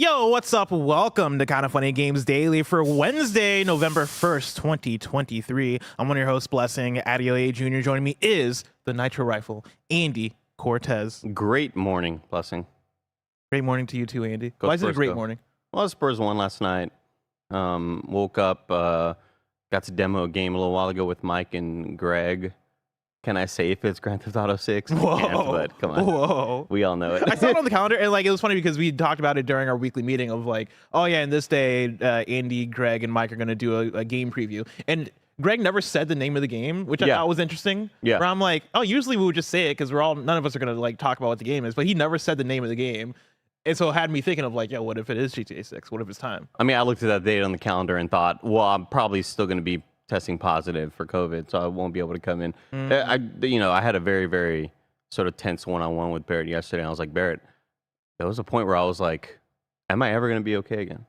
Yo, what's up? Welcome to Kinda Funny Games Daily for Wednesday, November 1st, 2023. I'm one of your hosts, Blessing. Adioa Jr. Joining me is the Nitro Rifle, Andy Cortez. Great morning, Blessing. Great morning to you too, Andy. Go Why is it a Spurs, great go. morning? Well, Spurs won last night. Woke up, got to demo a game a little while ago with Mike and Greg. Can I say if it's Grand Theft Auto 6? Whoa. I can't, but come on. Whoa. We all know it. I saw it on the calendar, and like it was funny because we talked about it during our weekly meeting of like, oh yeah, and this day, Andy, Greg, and Mike are going to do a game preview. And Greg never said the name of the game, which I thought was interesting. Yeah. Where I'm like, oh, usually we would just say it because none of us are going to like talk about what the game is, but he never said the name of the game. And so it had me thinking of like, yo, what if it is GTA 6? What if it's time? I mean, I looked at that date on the calendar and thought, well, I'm probably still going to be testing positive for COVID, so I won't be able to come in. I had a very, very sort of tense one-on-one with Barrett yesterday. And I was like, Barrett, there was a point where I was like, am I ever going to be okay again?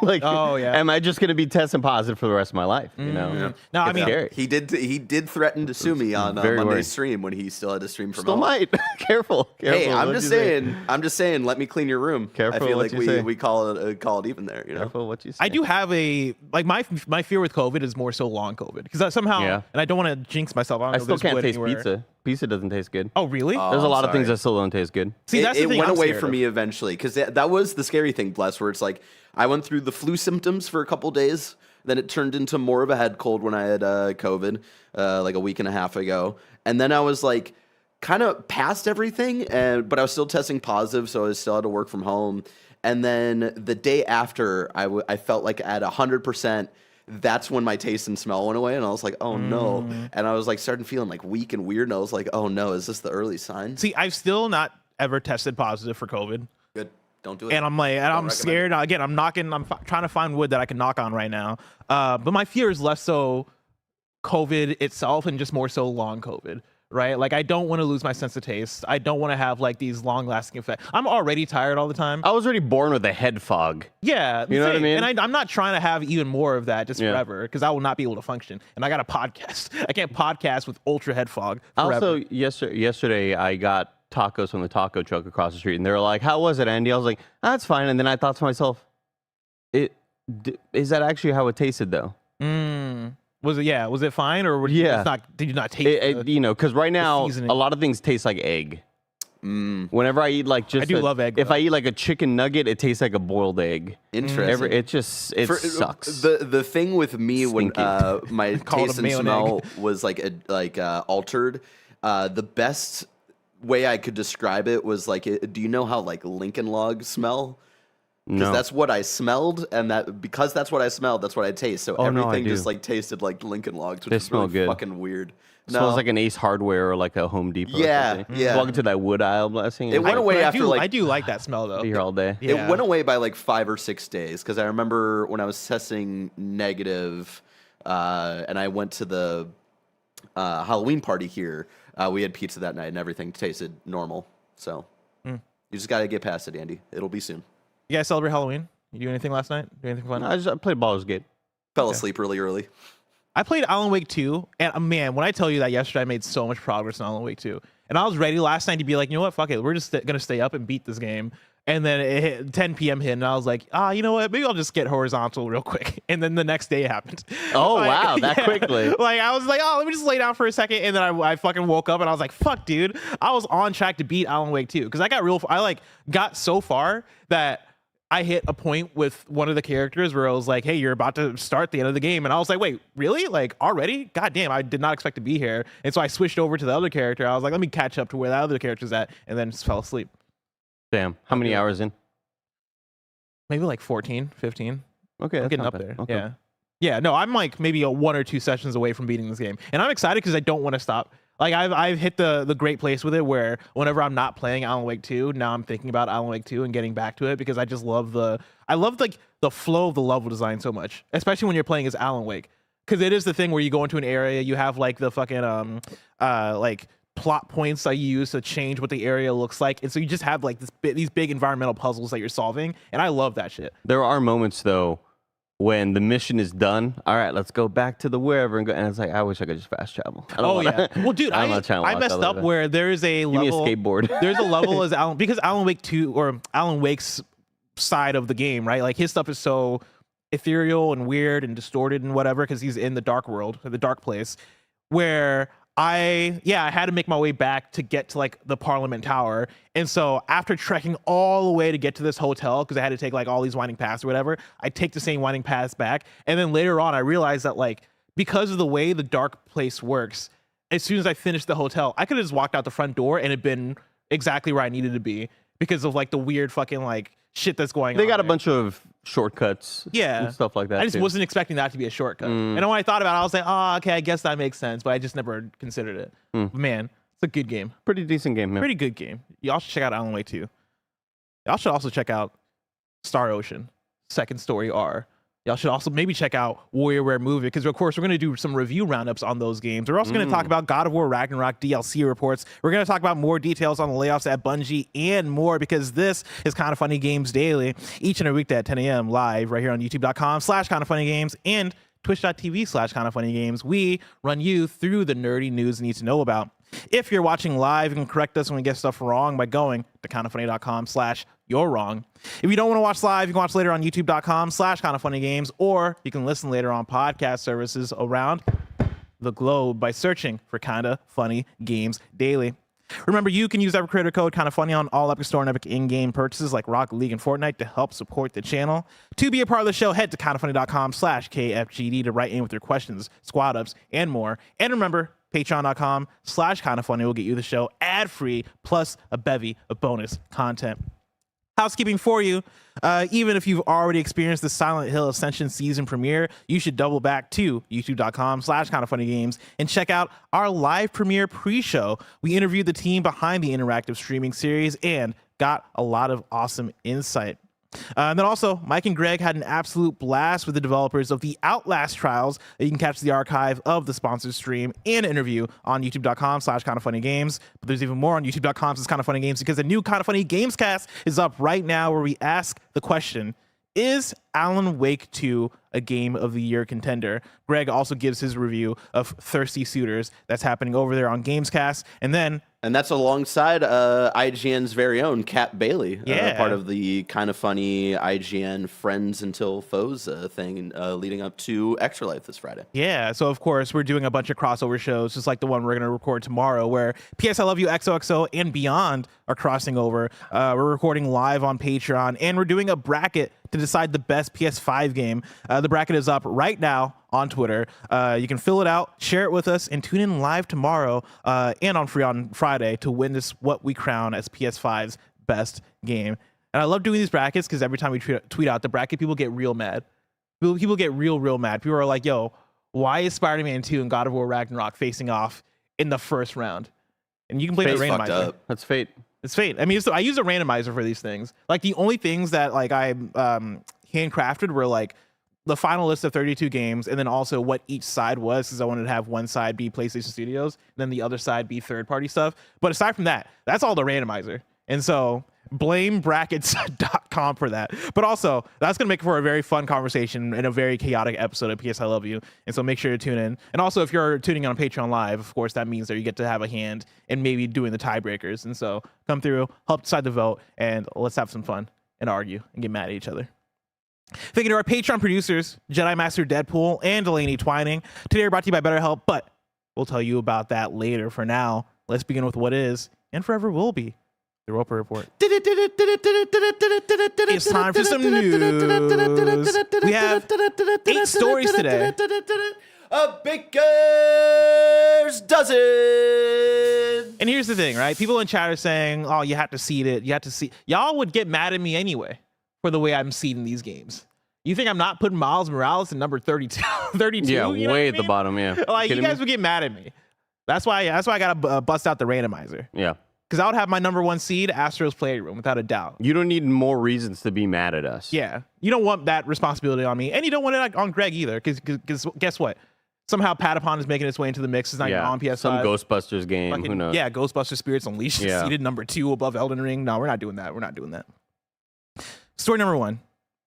Like, oh yeah, am I just going to be testing positive for the rest of my life? You know? Yeah. No, I mean, scary. He did threaten to sue me on Monday's stream when he still had to stream from Still home. might. Careful. Hey, I'm what just you say. saying. I'm just saying. Let me clean your room. Careful I feel what like you say. we call it even there. You know. Careful what you say. I do have my fear with COVID is more so long COVID because somehow, and I don't want to jinx myself. I still can't taste pizza. Pizza doesn't taste good. Oh really? There's a lot of things that still don't taste good. See, that's the it thing went I'm away scared for of. me eventually because that was the scary thing, Bless, where it's like I went through the flu symptoms for a couple days. Then it turned into more of a head cold when I had COVID like a week and a half ago. And then I was like kind of past everything, but I was still testing positive, so I still had to work from home. And then the day after, I felt like at 100%, that's when my taste and smell went away. And I was like, oh no. And I was like starting feeling like weak and weird. And I was like, oh no, is this the early sign? See, I've still not ever tested positive for COVID. Good. Don't do it. And I'm like, and I'm scared. Again, I'm trying to find wood that I can knock on right now. But my fear is less so COVID itself and just more so long COVID, right? Like, I don't want to lose my sense of taste. I don't want to have like these long lasting effects. I'm already tired all the time. I was already born with a head fog. Yeah. You know what I mean? And I'm not trying to have even more of that just forever because I will not be able to function. And I got a podcast. I can't podcast with ultra head fog forever. Also, yesterday I got tacos from the taco truck across the street, and they were like, "How was it, Andy?" I was like, "That's fine." And then I thought to myself, "Is that actually how it tasted, though?" Was it? Yeah. Was it fine, or did you not taste it? Because right now seasoning? a lot of things taste like egg. Whenever I eat like I do love egg. If I eat like a chicken nugget, it tastes like a boiled egg. Interesting. It sucks. The thing with me when my Call it taste a and mayo smell egg. was altered, the best way I could describe it was like, do you know how like Lincoln Logs smell? Because No. that's what I smelled, and because that's what I smelled, that's what I taste. So Oh, no, I everything do. just like tasted like Lincoln Logs, which They is smell really good. fucking weird. Smells like an Ace Hardware or like a Home Depot. Yeah, or something. yeah. Walking to that wood aisle, Blessing. It went away after I do like that smell though. Be here all day. Yeah. It went away by like 5 or 6 days because I remember when I was testing negative, and I went to the Halloween party here. We had pizza that night and everything tasted normal. So you just got to get past it, Andy. It'll be soon. You guys celebrate Halloween? You do anything last night? Do anything fun? I played Baldur's Gate. Fell asleep really early. I played Alan Wake 2, and man, when I tell you that yesterday I made so much progress in Alan Wake 2, and I was ready last night to be like, you know what, fuck it, we're just gonna stay up and beat this game. And then it hit 10 p.m. hit, and I was like, you know what, maybe I'll just get horizontal real quick. And then the next day it happened. Oh, wow, that quickly. Like, I was like, let me just lay down for a second, and then I fucking woke up, and I was like, fuck, dude, I was on track to beat Alan Wake 2, because I got so far that I hit a point with one of the characters where I was like, hey, you're about to start the end of the game. And I was like, wait, really? Like, already? God damn, I did not expect to be here. And so I switched over to the other character. I was like, let me catch up to where the other character's at, and then just fell asleep. Damn. How many hours in? Maybe like 14, 15. Okay, I'm that's getting not up bad. there. Okay. Yeah. Yeah, no, I'm like maybe a 1 or 2 sessions away from beating this game. And I'm excited because I don't want to stop. Like, I've hit the great place with it where whenever I'm not playing Alan Wake 2, now I'm thinking about Alan Wake 2 and getting back to it because I just love the flow of the level design so much, especially when you're playing as Alan Wake. Because it is the thing where you go into an area, you have like the fucking like plot points that you use to change what the area looks like, and so you just have like these big environmental puzzles that you're solving, and I love that shit. There are moments though when the mission is done. All right, let's go back to the wherever and go. And it's like, I wish I could just fast travel. Yeah. Well, dude, I messed up where there is a level. Give me a skateboard. There's a level as Alan, because Alan Wake 2 or Alan Wake's side of the game, right? Like his stuff is so ethereal and weird and distorted and whatever because he's in the dark world, the dark place, where I had to make my way back to get to like the Parliament Tower. And so after trekking all the way to get to this hotel, because I had to take like all these winding paths or whatever, I take the same winding paths back. And then later on, I realized that like because of the way the dark place works, as soon as I finished the hotel, I could have just walked out the front door and it been exactly where I needed to be because of like the weird fucking like shit that's going on. They got a there. bunch of shortcuts, and stuff like that. I just too. wasn't expecting that to be a shortcut. And when I thought about it, I was like, oh, okay, I guess that makes sense, but I just never considered it. But man, it's a good game. Pretty decent game, man. Pretty good game. Y'all should check out Alan Wake 2. Y'all should also check out Star Ocean, Second Story R. Y'all should also maybe check out Warioware Movie, because of course we're going to do some review roundups on those games. We're also going to talk about God of War Ragnarok DLC reports. We're going to talk about more details on the layoffs at Bungie and more, because this is Kinda Funny Games Daily, each and every weekday at 10 a.m. live right here on youtube.com/kindafunnygames and twitch.tv/kindafunnygames. We run you through the nerdy news you need to know about. If you're watching live, you can correct us when we get stuff wrong by going to kindafunny.com/you're wrong. If you don't want to watch live, you can watch later on youtube.com/kindafunnygames, or you can listen later on podcast services around the globe by searching for Kinda Funny Games Daily. Remember, you can use our creator code Kinda Funny on all Epic Store and Epic in-game purchases like Rocket League and Fortnite to help support the channel. To be a part of the show, head to kindafunny.com/KFGD to write in with your questions, squad ups, and more. And remember, patreon.com/kindafunny will get you the show ad-free, plus a bevy of bonus content. Housekeeping for you. Even if you've already experienced the Silent Hill Ascension season premiere, you should double back to youtube.com/kindafunnygames and check out our live premiere pre-show. We interviewed the team behind the interactive streaming series and got a lot of awesome insight. And then also, Mike and Greg had an absolute blast with the developers of the Outlast trials. You can catch the archive of the sponsored stream and interview on youtube.com/kindafunnygames. But there's even more on youtube.com/kindafunnygames, because the new Kinda Funny Gamescast is up right now, where we ask the question, is Alan Wake 2 a Game of the Year contender? Greg also gives his review of Thirsty Suitors. That's happening over there on Gamescast. And that's alongside IGN's very own Kat Bailey, part of the Kinda Funny IGN Friends Until Foes thing leading up to Extra Life this Friday. Yeah, so of course we're doing a bunch of crossover shows, just like the one we're going to record tomorrow, where PS I Love You XOXO and Beyond are crossing over. We're recording live on Patreon, and we're doing a bracket to decide the best PS5 game. The bracket is up right now on Twitter. You can fill it out, share it with us, and tune in live tomorrow and on Friday to win this, what we crown as PS5's best game. And I love doing these brackets because every time we tweet out the bracket, people get real mad. People get real mad. People are like, yo, why is Spider-Man 2 and God of War Ragnarok facing off in the first round? And you can play the randomizer. That's fate. It's fate. I mean, I use a randomizer for these things. Like, the only things that like I handcrafted were like the final list of 32 games, and then also what each side was, because I wanted to have one side be PlayStation Studios, and then the other side be third-party stuff. But aside from that, that's all the randomizer. And so blame brackets.com for that. But also, that's going to make for a very fun conversation and a very chaotic episode of PS I Love You. And so make sure to tune in. And also, if you're tuning in on Patreon Live, of course, that means that you get to have a hand in maybe doing the tiebreakers. And so come through, help decide the vote, and let's have some fun and argue and get mad at each other. Thank you to our Patreon producers, Jedi Master Deadpool and Delaney Twining. Today we're brought to you by BetterHelp, but we'll tell you about that later. For now, let's begin with what is, and forever will be, the Roper Report. It's time for some news. We have 8 stories today. A baker's dozen. And here's the thing, right? People in chat are saying, oh, you have to seed it. You have to see. Y'all would get mad at me anyway for the way I'm seeding these games. You think I'm not putting Miles Morales in number 32? 32? Yeah, you know way what I at the mean? bottom, yeah. Like, you guys would get mad at me. That's why I got to bust out the randomizer. Yeah. Because I would have my number 1 seed, Astro's Playroom, without a doubt. You don't need more reasons to be mad at us. Yeah. You don't want that responsibility on me. And you don't want it on Greg either. Because guess what? Somehow Patapon is making its way into the mix. It's not even on PS5. Some Ghostbusters game. Who knows? Yeah, Ghostbusters Spirits Unleashed seeded number 2 above Elden Ring. No, we're not doing that. We're not doing that. Story number 1.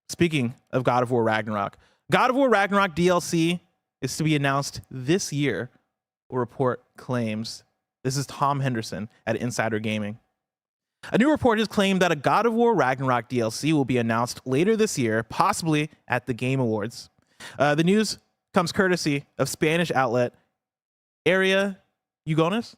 Speaking of God of War Ragnarok, God of War Ragnarok DLC is to be announced this year, a report claims. This is Tom Henderson at Insider Gaming. A new report has claimed that a God of War Ragnarok DLC will be announced later this year, possibly at the Game Awards. The news comes courtesy of Spanish outlet Area Jugones,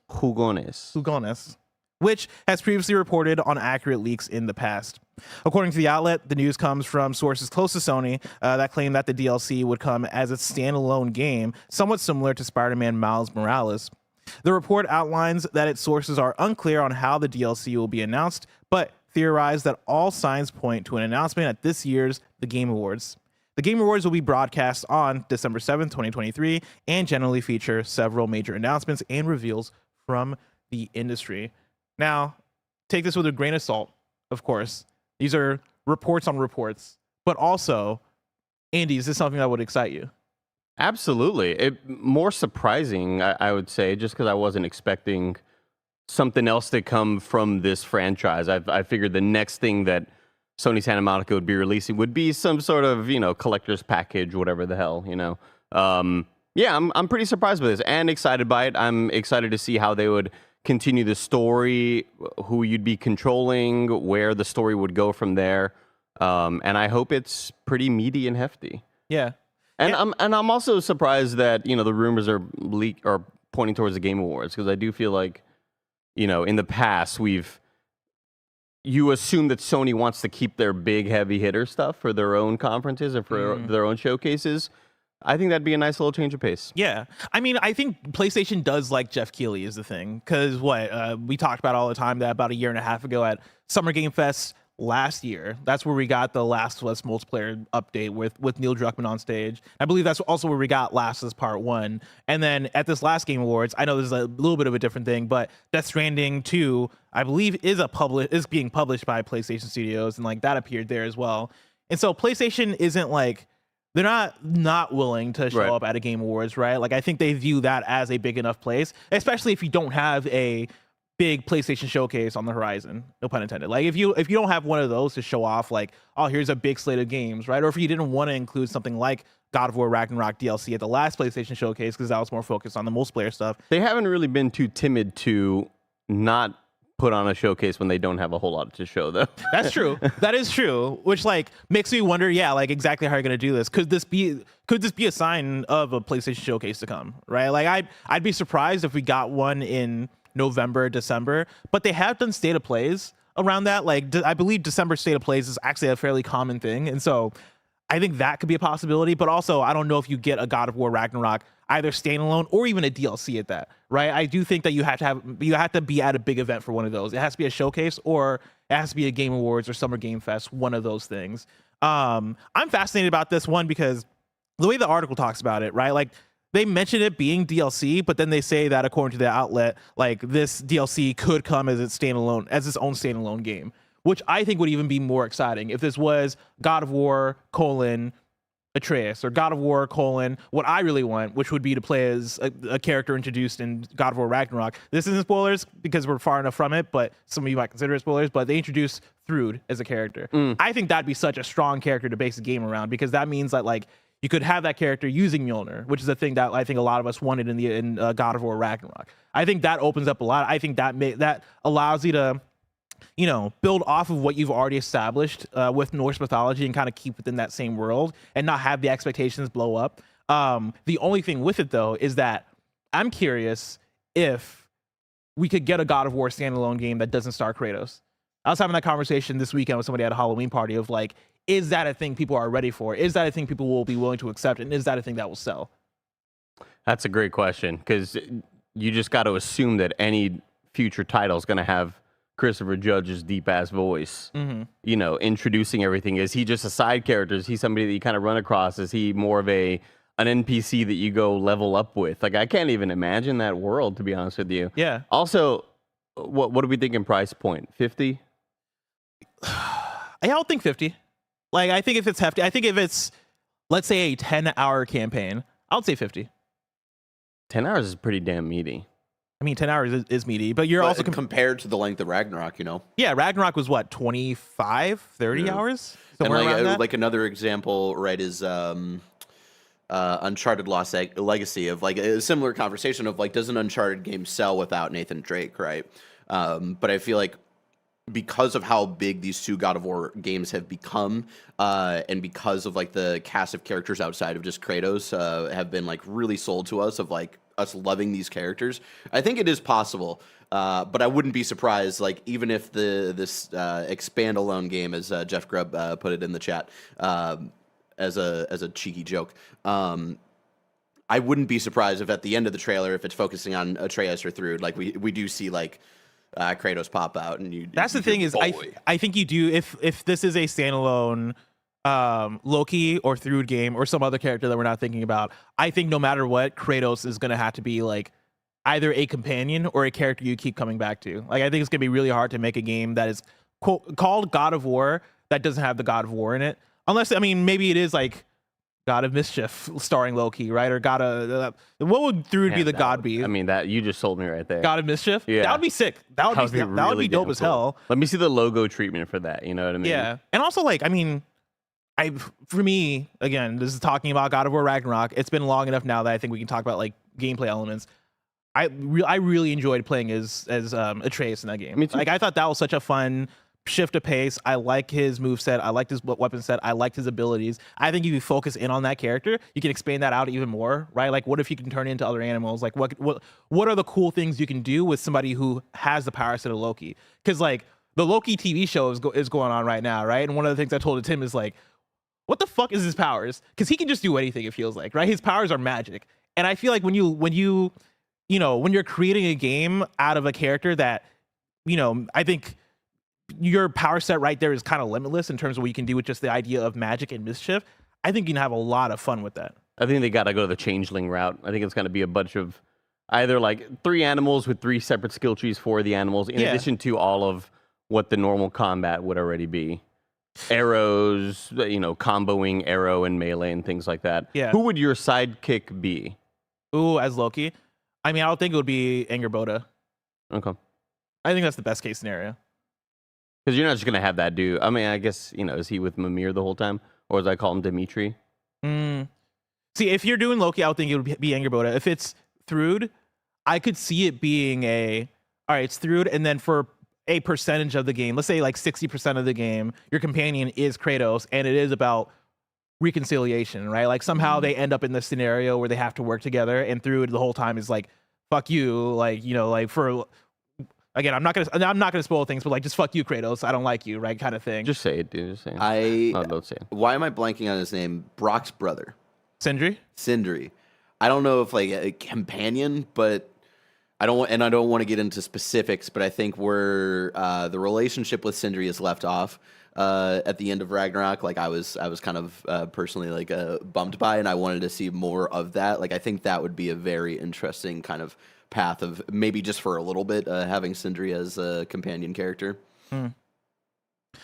which has previously reported on accurate leaks in the past. According to the outlet, the news comes from sources close to Sony that claim that the DLC would come as a standalone game, somewhat similar to Spider-Man Miles Morales. The report outlines that its sources are unclear on how the DLC will be announced, but theorize that all signs point to an announcement at this year's The Game Awards. The Game Awards will be broadcast on December 7th, 2023, and generally feature several major announcements and reveals from the industry. Now, take this with a grain of salt, of course. These are reports on reports, but also, Andy, is this something that would excite you? Absolutely. More surprising, I would say, just because I wasn't expecting something else to come from this franchise. I figured the next thing that Sony Santa Monica would be releasing would be some sort of, collector's package, whatever the hell, Yeah, I'm pretty surprised by this and excited by it. I'm excited to see how they would continue the story, who you'd be controlling, where the story would go from there. And I hope it's pretty meaty and hefty. Yeah. And I'm also surprised that, the rumors are pointing towards the Game Awards, because I do feel like, in the past you assume that Sony wants to keep their big heavy hitter stuff for their own conferences or for their own showcases. I think that'd be a nice little change of pace. Yeah. I mean, I think PlayStation does like Jeff Keighley is the thing. Because we talked about all the time that about a year and a half ago at Summer Game Fest last year, that's where we got the Last of Us multiplayer update with Neil Druckmann on stage. I believe that's also where we got Last of Us Part 1. And then at this last Game Awards, I know this is a little bit of a different thing, but Death Stranding 2, I believe, is being published by PlayStation Studios, and that appeared there as well. And so PlayStation isn't they're not willing to show up at a Game Awards, right? I think they view that as a big enough place, especially if you don't have a big PlayStation showcase on the horizon, no pun intended. If you don't have one of those to show off, oh, here's a big slate of games, right? Or if you didn't want to include something like God of War Ragnarok DLC at the last PlayStation showcase, because that was more focused on the multiplayer stuff. They haven't really been too timid to not put on a showcase when they don't have a whole lot to show, though. That's true. That is true. Which makes me wonder, exactly how you're gonna do this. Could this be a sign of a PlayStation showcase to come, right? I'd be surprised if we got one in November, December, but they have done state of plays around that. I believe December state of plays is actually a fairly common thing, and so I think that could be a possibility. But also, I don't know if you get a God of War Ragnarok either standalone or even a DLC at that, right? I do think that you have to be at a big event for one of those. It has to be a showcase, or it has to be a Game Awards or Summer Game Fest, one of those things. I'm fascinated about this one because the way the article talks about it, right? They mention it being DLC, but then they say that according to the outlet, this DLC could come as its own standalone game, which I think would even be more exciting if this was God of War : Atreus, or God of War : what I really want, which would be to play as a character introduced in God of War Ragnarok. This isn't spoilers because we're far enough from it, but some of you might consider it spoilers, but they introduce Thrud as a character. I think that'd be such a strong character to base a game around, because that means that you could have that character using Mjolnir, which is a thing that I think a lot of us wanted in God of War Ragnarok. I think that opens up a lot. I think that allows you to, build off of what you've already established with Norse mythology and kind of keep within that same world and not have the expectations blow up. The only thing with it, though, is that I'm curious if we could get a God of War standalone game that doesn't star Kratos. I was having that conversation this weekend with somebody at a Halloween party of is that a thing people are ready for? Is that a thing people will be willing to accept? And is that a thing that will sell? That's a great question, because you just got to assume that any future title is going to have Christopher Judge's deep-ass voice, introducing everything. Is he just a side character? Is he somebody that you kind of run across? Is he more of an NPC that you go level up with? I can't even imagine that world, to be honest with you. Yeah. Also, what are we thinking price point? 50? I'll think 50. I think if it's hefty, I think if it's, let's say, a 10-hour campaign, I'll say 50. 10 hours is pretty damn meaty. I mean, 10 hours is meaty, but you're also compared to the length of Ragnarok, Yeah, Ragnarok was what, 25, 30 hours? Somewhere around that? Another example, right, is Uncharted Lost Legacy, of a similar conversation of does an Uncharted game sell without Nathan Drake, right? But I feel because of how big these two God of War games have become, and because of like the cast of characters outside of just Kratos have been like really sold to us of like us loving these characters, I think it is possible. But I wouldn't be surprised, like even if this expand alone game, as Jeff Grubb put it in the chat, as a cheeky joke. I wouldn't be surprised if at the end of the trailer, if it's focusing on Atreus or Thrud, like we do see like Kratos pop out, and you. That's the thing is, I think you do if this is a standalone Loki or Thrud game or some other character that we're not thinking about, I think no matter what, Kratos is gonna have to be like either a companion or a character you keep coming back to. Like I think it's gonna be really hard to make a game that is called God of War that doesn't have the God of War in it, unless maybe it is like God of Mischief starring Loki, right? Or God of what would Thrud be the god be? I mean, that you just sold me right there. God of Mischief? Yeah. That would be sick. That would be really dope as hell. Let me see the logo treatment for that. You know what I mean? Yeah. And also like, for me, again, this is talking about God of War Ragnarok. It's been long enough now that I think we can talk about like gameplay elements. I really enjoyed playing as Atreus in that game. Me too. Like I thought that was such a fun shift of pace. I like his moveset. I liked his weapon set. I liked his abilities. I think if you focus in on that character, you can expand that out even more, right? Like what if you can turn into other animals? Like what are the cool things you can do with somebody who has the power set of Loki? Because like the Loki TV show is going on right now, right? And one of the things I told Tim is like, what the fuck is his powers? Because he can just do anything, it feels like, right? His powers are magic. And I feel like when you're creating a game out of a character that, I think your power set right there is kind of limitless in terms of what you can do with just the idea of magic and mischief. I think you can have a lot of fun with that. I think they got to go the changeling route. I think it's going to be a bunch of either like 3 animals with 3 separate skill trees for the animals, in addition to all of what the normal combat would already be. Arrows, comboing arrow and melee and things like that. Yeah. Who would your sidekick be? Ooh, as Loki? I don't think it would be Angerboda. Okay. I think that's the best case scenario. Because you're not just going to have that dude. I guess, is he with Mimir the whole time? Or as I call him, Dimitri? See, if you're doing Loki, I would think it would be Angerboda. If it's Thrud, I could see it being it's Thrud, and then for a percentage of the game, let's say like 60% of the game, your companion is Kratos, and it is about reconciliation, right? Like somehow they end up in this scenario where they have to work together, and Thrud the whole time is like, fuck you, like, like for... Again, I'm not gonna spoil things, but like, just fuck you, Kratos. I don't like you, right? Kind of thing. Just say it, dude. Just say it. Don't say it. Why am I blanking on his name? Brock's brother, Sindri. I don't know if like a companion, but I don't want to get into specifics, but I think where the relationship with Sindri is left off at the end of Ragnarok, like I was kind of personally like bummed by, and I wanted to see more of that. Like I think that would be a very interesting kind of path of maybe just for a little bit having Sindri as a companion character.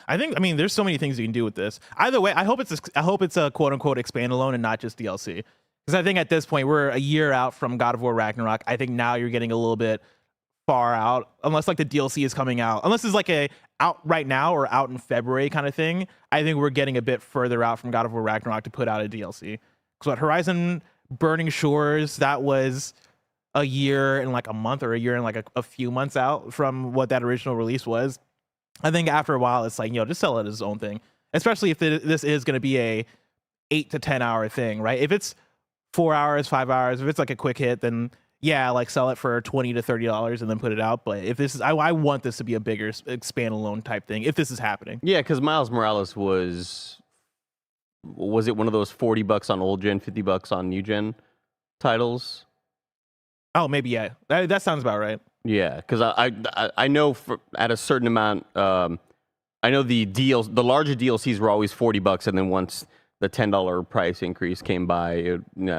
I think there's so many things you can do with this. Either way, I hope it's a quote unquote expand alone and not just DLC. Because I think at this point we're a year out from God of War Ragnarok. I think now you're getting a little bit far out, unless like the DLC is coming out. Unless it's like a out right now or out in February kind of thing. I think we're getting a bit further out from God of War Ragnarok to put out a DLC. Because what Horizon Burning Shores, that was a year and like a month, or a year and like a few months out from what that original release was. I think after a while it's like, just sell it as its own thing, especially if this is going to be a 8 to 10 hour thing, right? If it's 4 hours, 5 hours, if it's like a quick hit, then like sell it for $20 to $30 and then put it out. But if this is, I want this to be a bigger expand alone type thing if this is happening. Yeah, because Miles Morales was it one of those $40 on old gen, $50 on new gen titles? Oh, maybe, yeah. That sounds about right. Yeah, because I know at a certain amount, I know the larger DLCs were always $40, and then once the $10 price increase came by,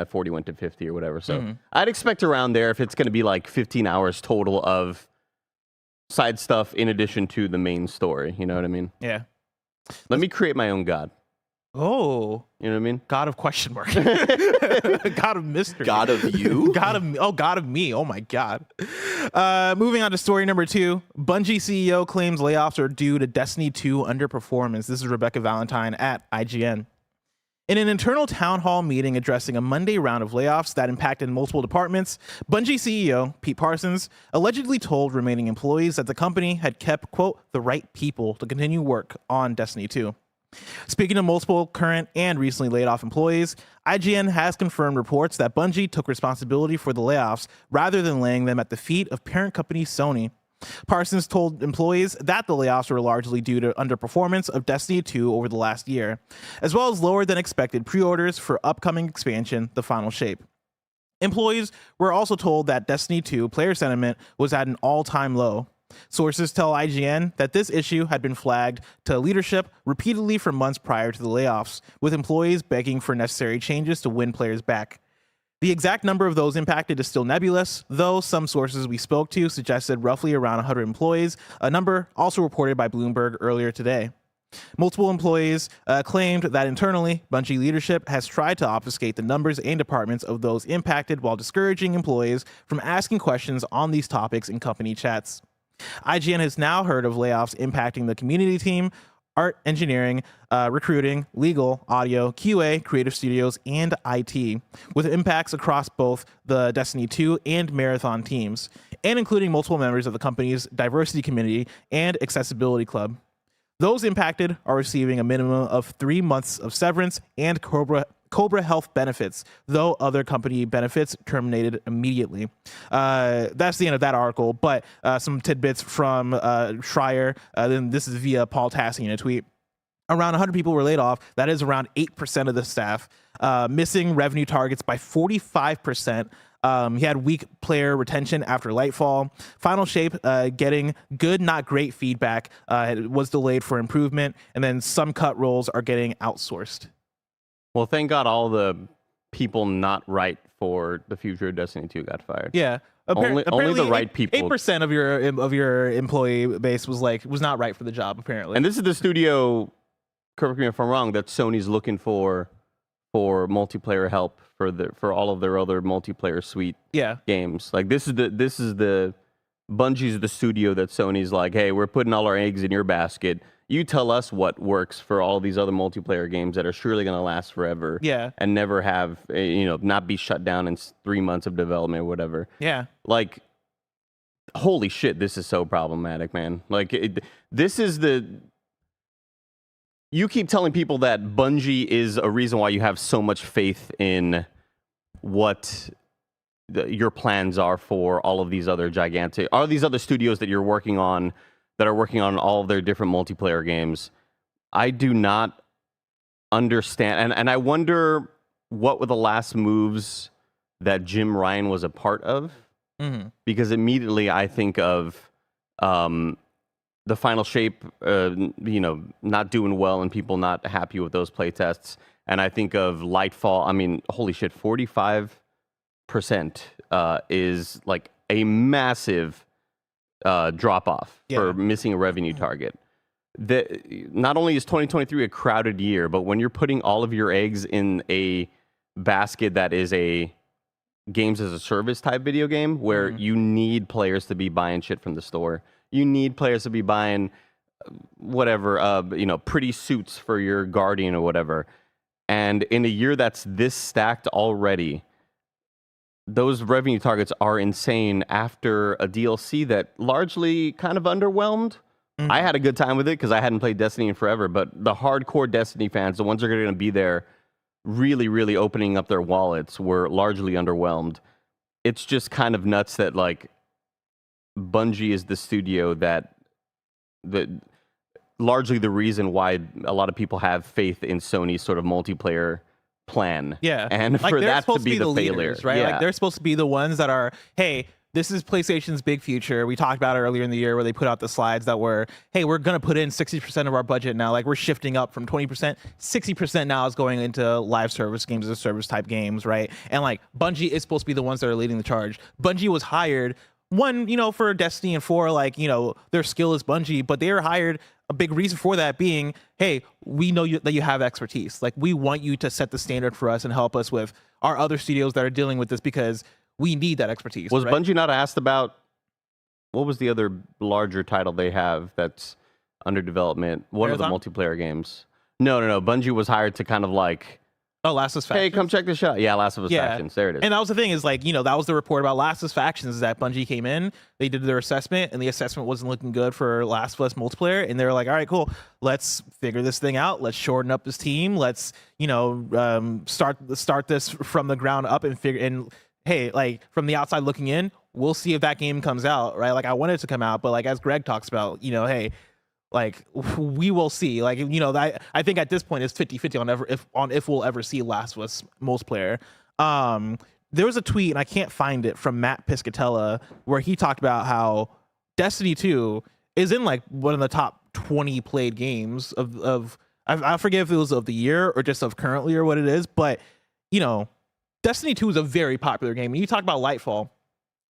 40 went to 50 or whatever. So I'd expect around there, if it's going to be like 15 hours total of side stuff in addition to the main story. You know what I mean? Yeah. Let me create my own god. Oh, you know what I mean? God of question mark. God of mystery. God of you? God of me. Oh my God. Moving on to story number 2. Bungie CEO claims layoffs are due to Destiny 2 underperformance. This is Rebecca Valentine at IGN. In an internal town hall meeting addressing a Monday round of layoffs that impacted multiple departments, Bungie CEO Pete Parsons allegedly told remaining employees that the company had kept, quote, the right people to continue work on Destiny 2. Speaking of multiple current and recently laid off employees, IGN has confirmed reports that Bungie took responsibility for the layoffs rather than laying them at the feet of parent company Sony. Parsons told employees that the layoffs were largely due to underperformance of Destiny 2 over the last year, as well as lower than expected pre-orders for upcoming expansion, The Final Shape. Employees were also told that Destiny 2 player sentiment was at an all-time low. Sources tell IGN that this issue had been flagged to leadership repeatedly for months prior to the layoffs, with employees begging for necessary changes to win players back. The exact number of those impacted is still nebulous, though some sources we spoke to suggested roughly around 100 employees, a number also reported by Bloomberg earlier today. Multiple employees claimed that internally, Bungie leadership has tried to obfuscate the numbers and departments of those impacted while discouraging employees from asking questions on these topics in company chats. IGN has now heard of layoffs impacting the community team, art, engineering, recruiting, legal, audio, QA, creative studios, and IT, with impacts across both the Destiny 2 and Marathon teams, and including multiple members of the company's diversity committee and accessibility club. Those impacted are receiving a minimum of 3 months of severance and Cobra Health benefits, though other company benefits terminated immediately. That's the end of that article, but some tidbits from Schreier. Then this is via Paul Tassi in a tweet. Around 100 people were laid off. That is around 8% of the staff. Missing revenue targets by 45%. He had weak player retention after Lightfall. Final Shape getting good, not great feedback. It was delayed for improvement. And then some cut roles are getting outsourced. Well, thank God all the people not right for the future of Destiny 2 got fired. Yeah. Only the right people. 8% of your employee base was not right for the job, apparently. And this is the studio, correct me if I'm wrong, that Sony's looking for multiplayer help for all of their other multiplayer suite games. Like this is the Bungie's the studio that Sony's like, hey, we're putting all our eggs in your basket. You tell us what works for all these other multiplayer games that are surely going to last forever. Yeah. And never have, not be shut down in 3 months of development or whatever. Yeah. Like, holy shit, this is so problematic, man. Like, this is you keep telling people that Bungie is a reason why you have so much faith in what your plans are for all of these other studios that you're working on, that are working on all of their different multiplayer games. I do not understand. And I wonder what were the last moves that Jim Ryan was a part of? Mm-hmm. Because immediately I think of the Final Shape, not doing well and people not happy with those playtests. And I think of Lightfall. I mean, holy shit, 45% is like a massive drop off for missing a revenue target. Not only is 2023 a crowded year, but when you're putting all of your eggs in a basket that is a games as a service type video game where you need players to be buying shit from the store. You need players to be buying whatever, pretty suits for your Guardian or whatever. And in a year that's this stacked already, those revenue targets are insane after a DLC that largely kind of underwhelmed. Mm-hmm. I had a good time with it because I hadn't played Destiny in forever, but the hardcore Destiny fans, the ones that are going to be there really, really opening up their wallets, were largely underwhelmed. It's just kind of nuts that, like, Bungie is the studio that largely the reason why a lot of people have faith in Sony's sort of multiplayer plan. Yeah. And for that to be the failure. Leaders, right? Yeah. Like, they're supposed to be the ones that are, hey, this is PlayStation's big future. We talked about it earlier in the year where they put out the slides that were, hey, we're going to put in 60% of our budget now. Like, we're shifting up from 20%. 60% now is going into live service, games as a service type games, right? And, like, Bungie is supposed to be the ones that are leading the charge. Bungie was hired, for Destiny and for, their skill is Bungie, but they were hired. A big reason for that being, hey, we know that you have expertise. Like, we want you to set the standard for us and help us with our other studios that are dealing with this because we need that expertise. Was right? Bungie not asked about, what was the other larger title they have that's under development? One of the multiplayer games. No. Bungie was hired to kind of Oh, Last of Us Factions. Hey, come check this out. Yeah, Last of Us Factions. There it is. And that was the thing is like, that was the report about Last of Us Factions is that Bungie came in, they did their assessment, and the assessment wasn't looking good for Last of Us multiplayer. And they were like, all right, cool. Let's figure this thing out. Let's shorten up this team. Let's, start this from the ground up and figure. And hey, like from the outside looking in, we'll see if that game comes out, right? Like I want it to come out, but like as Greg talks about, hey, like we will see. Like I think at this point it's 50-50 on if we'll ever see Last of Us multiplayer. There was a tweet and I can't find it from Matt Piscatella where he talked about how Destiny 2 is in like one of the top 20 played games of I forget if it was of the year or just of currently or what it is, but Destiny 2 is a very popular game. When you talk about Lightfall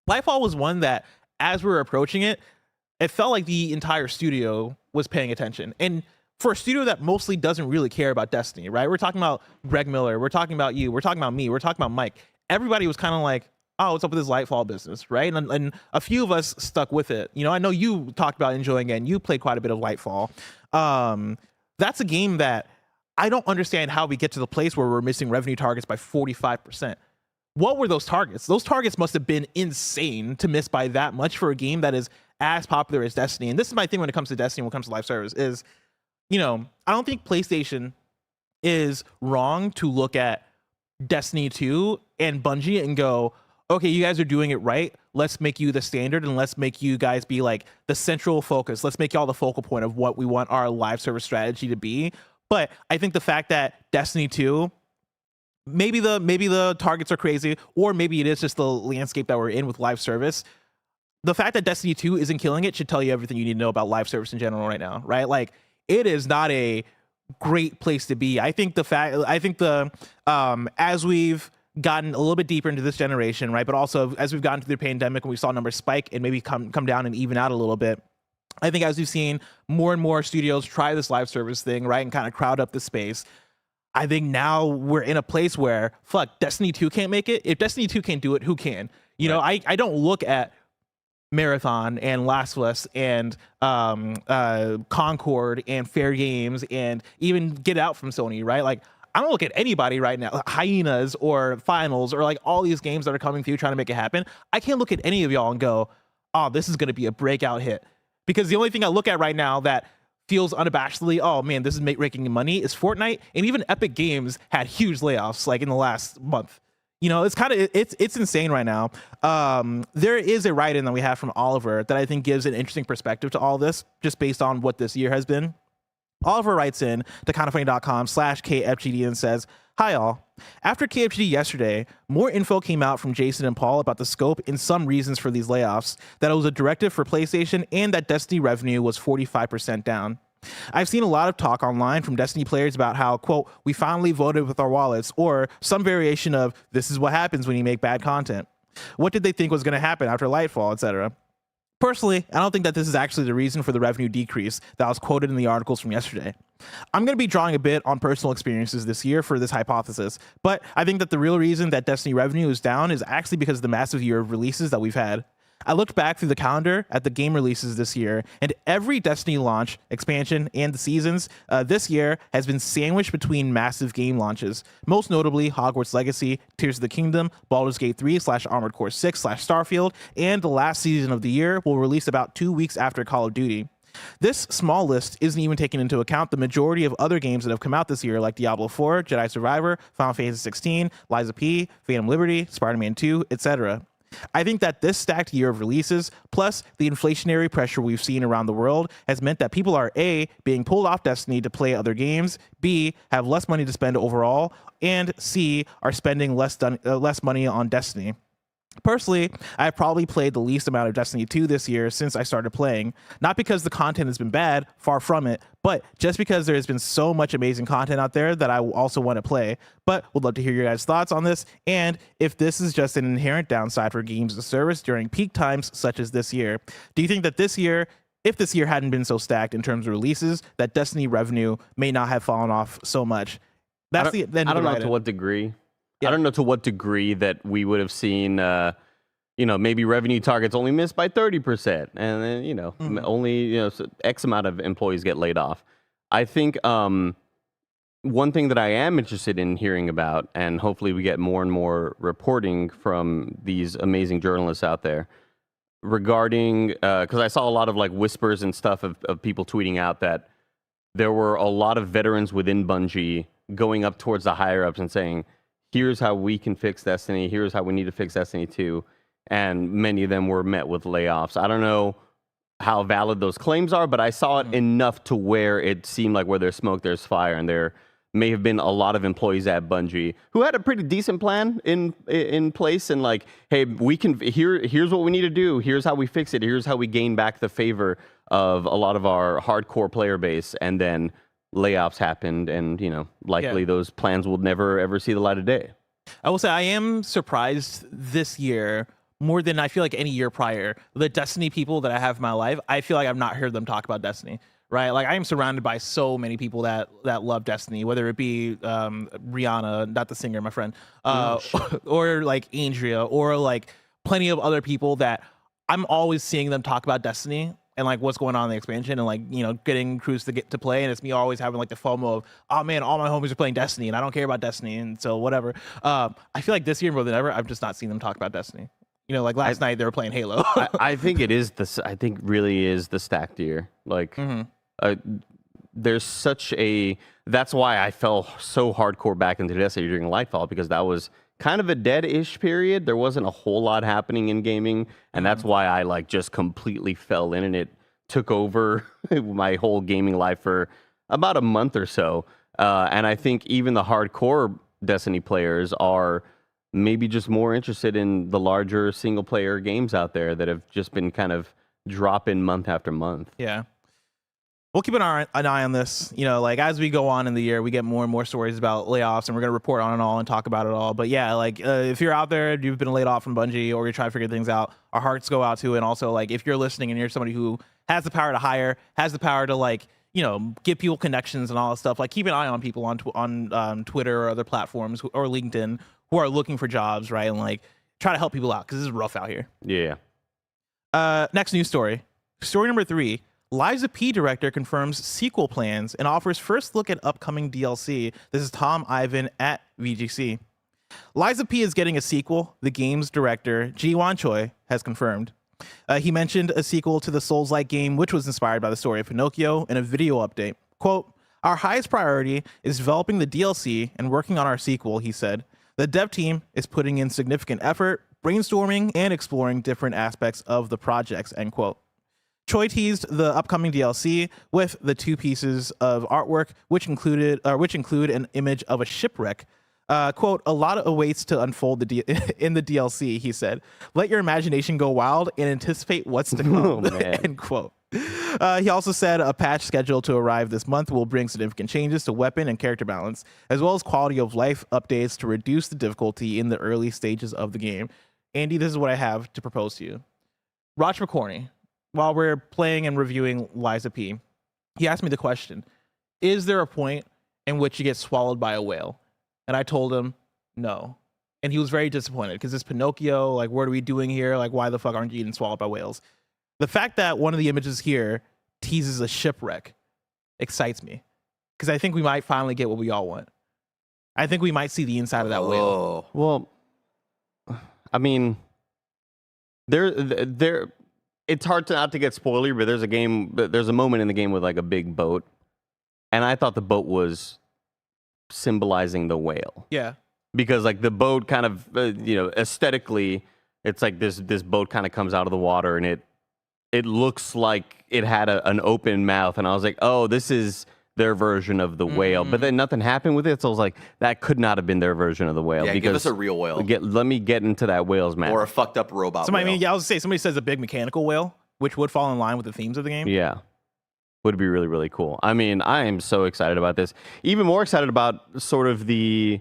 was one that as we were approaching it felt like the entire studio was paying attention. And for a studio that mostly doesn't really care about Destiny, right? We're talking about Greg Miller, we're talking about you, we're talking about me, we're talking about Mike. Everybody was kind of like, oh, what's up with this Lightfall business, right? And a few of us stuck with it. I know you talked about enjoying it and you played quite a bit of Lightfall. That's a game that I don't understand how we get to the place where we're missing revenue targets by 45%. What were those targets? Those targets must have been insane to miss by that much for a game that is as popular as Destiny. And this is my thing when it comes to Destiny, when it comes to live service is, I don't think PlayStation is wrong to look at Destiny 2 and Bungie and go, okay, you guys are doing it right. Let's make you the standard and let's make you guys be like the central focus. Let's make y'all the focal point of what we want our live service strategy to be. But I think the fact that Destiny 2, maybe the targets are crazy, or maybe it is just the landscape that we're in with live service. The fact that Destiny 2 isn't killing it should tell you everything you need to know about live service in general right now, right? Like it is not a great place to be. I think as we've gotten a little bit deeper into this generation, right, but also as we've gotten through the pandemic and we saw numbers spike and maybe come down and even out a little bit, I think as we've seen more and more studios try this live service thing, right, and kind of crowd up the space, I think now we're in a place where, fuck, Destiny 2 can't make it. If Destiny 2 can't do it, who can? Right. I don't look at Marathon and Last of Us and Concord and Fair Games and even Get Out from Sony, right? Like, I don't look at anybody right now, Hyenas or Finals or like all these games that are coming through trying to make it happen. I can't look at any of y'all and go, oh, this is going to be a breakout hit. Because the only thing I look at right now that feels unabashedly, oh man, this is making money is Fortnite. And even Epic Games had huge layoffs like in the last month. It's insane right now. There is a write-in that we have from Oliver that I think gives an interesting perspective to all this, just based on what this year has been. Oliver writes in to kindafunny.com/KFGD and says, hi all. After KFGD yesterday, more info came out from Jason and Paul about the scope and some reasons for these layoffs, that it was a directive for PlayStation, and that Destiny revenue was 45% down. I've seen a lot of talk online from Destiny players about how, quote, we finally voted with our wallets, or some variation of this is what happens when you make bad content. What did they think was going to happen after Lightfall, etc.? Personally, I don't think that this is actually the reason for the revenue decrease that was quoted in the articles from yesterday. I'm going to be drawing a bit on personal experiences this year for this hypothesis, but I think that the real reason that Destiny revenue is down is actually because of the massive year of releases that we've had. I looked back through the calendar at the game releases this year, and every Destiny launch, expansion, and the seasons this year has been sandwiched between massive game launches. Most notably, Hogwarts Legacy, Tears of the Kingdom, Baldur's Gate 3/Armored Core 6/Starfield, and the last season of the year will release about 2 weeks after Call of Duty. This small list isn't even taking into account the majority of other games that have come out this year, like Diablo 4, Jedi Survivor, Final Fantasy 16, Lies of P, Phantom Liberty, Spider-Man 2, etc. I think that this stacked year of releases, plus the inflationary pressure we've seen around the world, has meant that people are A, being pulled off Destiny to play other games, B, have less money to spend overall, and C, are spending less money on Destiny. Personally, I've probably played the least amount of Destiny 2 this year since I started playing. Not because the content has been bad, far from it, but just because there has been so much amazing content out there that I also want to play. But would love to hear your guys' thoughts on this, and if this is just an inherent downside for games as a service during peak times such as this year. Do you think that this year, if this year hadn't been so stacked in terms of releases, that Destiny revenue may not have fallen off so much? I don't know to what degree. Yeah. I don't know to what degree that we would have seen, maybe revenue targets only missed by 30%, and then only X amount of employees get laid off. I think one thing that I am interested in hearing about, and hopefully we get more and more reporting from these amazing journalists out there regarding, because I saw a lot of like whispers and stuff of people tweeting out that there were a lot of veterans within Bungie going up towards the higher ups and saying, here's how we can fix Destiny, here's how we need to fix Destiny 2. And many of them were met with layoffs. I don't know how valid those claims are, but I saw it enough to where it seemed like where there's smoke, there's fire, and there may have been a lot of employees at Bungie who had a pretty decent plan in place, and like, hey, we can here's what we need to do, here's how we fix it, here's how we gain back the favor of a lot of our hardcore player base, and then layoffs happened, and likely those plans will never ever see the light of day. I will say I am surprised this year more than I feel like any year prior. The Destiny people that I have in my life, I feel like I've not heard them talk about Destiny. Right, like I am surrounded by so many people that love Destiny, whether it be Rihanna, not the singer, my friend, or like Andrea, or like plenty of other people that I'm always seeing them talk about Destiny and like what's going on in the expansion, and like getting crews to get to play, and it's me always having like the FOMO of, oh man, all my homies are playing Destiny and I don't care about Destiny, and so whatever. I feel like this year more than ever, I've just not seen them talk about Destiny. Like last night they were playing Halo. I think it is I think really is the stacked year. Like. There's such a, that's why I fell so hardcore back into Destiny during Lightfall, because that was kind of a dead-ish period. There wasn't a whole lot happening in gaming, and that's why I like just completely fell in, and it took over my whole gaming life for about a month or so. And I think even the hardcore Destiny players are maybe just more interested in the larger single-player games out there that have just been kind of dropping month after month. Yeah. We'll keep an eye on this. Like as we go on in the year, we get more and more stories about layoffs, and we're going to report on it all and talk about it all. But yeah, like if you're out there, you've been laid off from Bungie, or you're trying to figure things out, our hearts go out to you. And also, like if you're listening and you're somebody who has the power to hire, has the power to like give people connections and all that stuff, like keep an eye on people on Twitter or other platforms or LinkedIn who are looking for jobs, right? And like try to help people out, because this is rough out here. Yeah. Next news story. Story number 3. Liza P. director confirms sequel plans and offers first look at upcoming DLC. This is Tom Ivan at VGC. Liza P. is getting a sequel, the game's director, Ji-Wan Choi, has confirmed. He mentioned a sequel to the Souls-like game, which was inspired by the story of Pinocchio, in a video update. Quote, "Our highest priority is developing the DLC and working on our sequel," he said. "The dev team is putting in significant effort, brainstorming, and exploring different aspects of the projects," end quote. Choi teased the upcoming DLC with the 2 pieces of artwork, which include an image of a shipwreck. Quote, "A lot awaits to unfold in the DLC," he said. "Let your imagination go wild and anticipate what's to come," end quote. He also said a patch scheduled to arrive this month will bring significant changes to weapon and character balance, as well as quality of life updates to reduce the difficulty in the early stages of the game. Andy, this is what I have to propose to you. Raj McCorney, while we're playing and reviewing Liza P., he asked me the question, is there a point in which you get swallowed by a whale? And I told him no. And he was very disappointed, because it's Pinocchio. Like, what are we doing here? Like, why the fuck aren't you getting swallowed by whales? The fact that one of the images here teases a shipwreck excites me, because I think we might finally get what we all want. I think we might see the inside of that whale. Well, I mean, it's hard not to get spoilery, but there's a moment in the game with like a big boat, and I thought the boat was symbolizing the whale. Yeah. Because like the boat kind of, aesthetically, it's like this boat kind of comes out of the water, and it looks like it had an open mouth, and I was like, oh, this is their version of the whale. But then nothing happened with it, so I was like, that could not have been their version of the whale. Yeah, because give us a real whale. Let me get into that whale's mouth. Or a fucked up robot whale. whale. I was going to say, somebody says a big mechanical whale, which would fall in line with the themes of the game. Yeah. Would be really, really cool. I mean, I am so excited about this. Even more excited about sort of the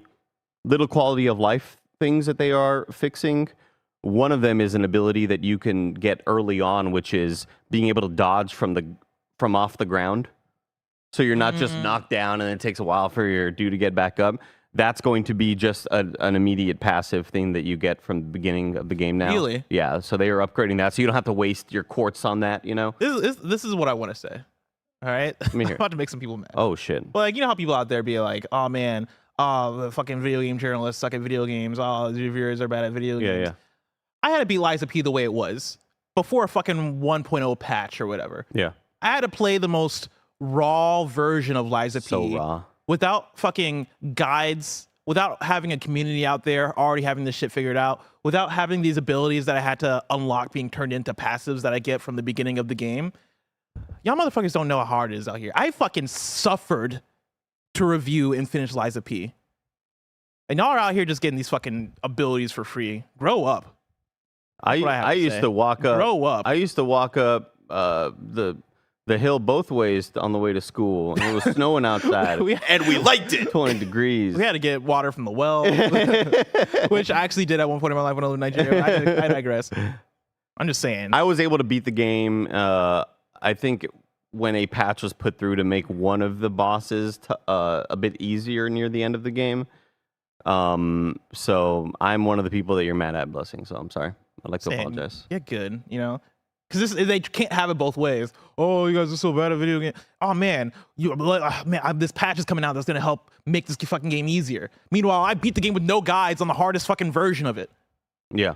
little quality of life things that they are fixing. One of them is an ability that you can get early on, which is being able to dodge from off the ground. So you're not just knocked down and it takes a while for your dude to get back up. That's going to be just an immediate passive thing that you get from the beginning of the game now. Really? Yeah, so they are upgrading that. So you don't have to waste your quartz on that, This is what I want to say. All right, me I'm hear. about to make some people mad. Oh shit. Well, like, you know how people out there be like, oh man, the fucking video game journalists suck at video games. Oh, the reviewers are bad at video games. Yeah. I had to beat Lies of P the way it was before a fucking 1.0 patch or whatever. Yeah. I had to play the most raw version of Lies of P. So raw. Without fucking guides, without having a community out there already having this shit figured out, without having these abilities that I had to unlock being turned into passives that I get from the beginning of the game. Y'all motherfuckers don't know how hard it is out here. I fucking suffered to review and finish Lies of P. And y'all are out here just getting these fucking abilities for free. Grow up. I used to walk up. Grow up. I used to walk up the hill both ways on the way to school, and it was snowing outside. And we liked it. 20 degrees. We had to get water from the well, which I actually did at one point in my life when I lived in Nigeria. I digress. I'm just saying. I was able to beat the game. I think when a patch was put through to make one of the bosses a bit easier near the end of the game. So I'm one of the people that you're mad at, Blessing. So I'm sorry. I'd like to apologize. Yeah, good. You know, because they can't have it both ways. Oh, you guys are so bad at video games. Oh man, this patch is coming out that's gonna help make this fucking game easier. Meanwhile, I beat the game with no guides on the hardest fucking version of it. Yeah.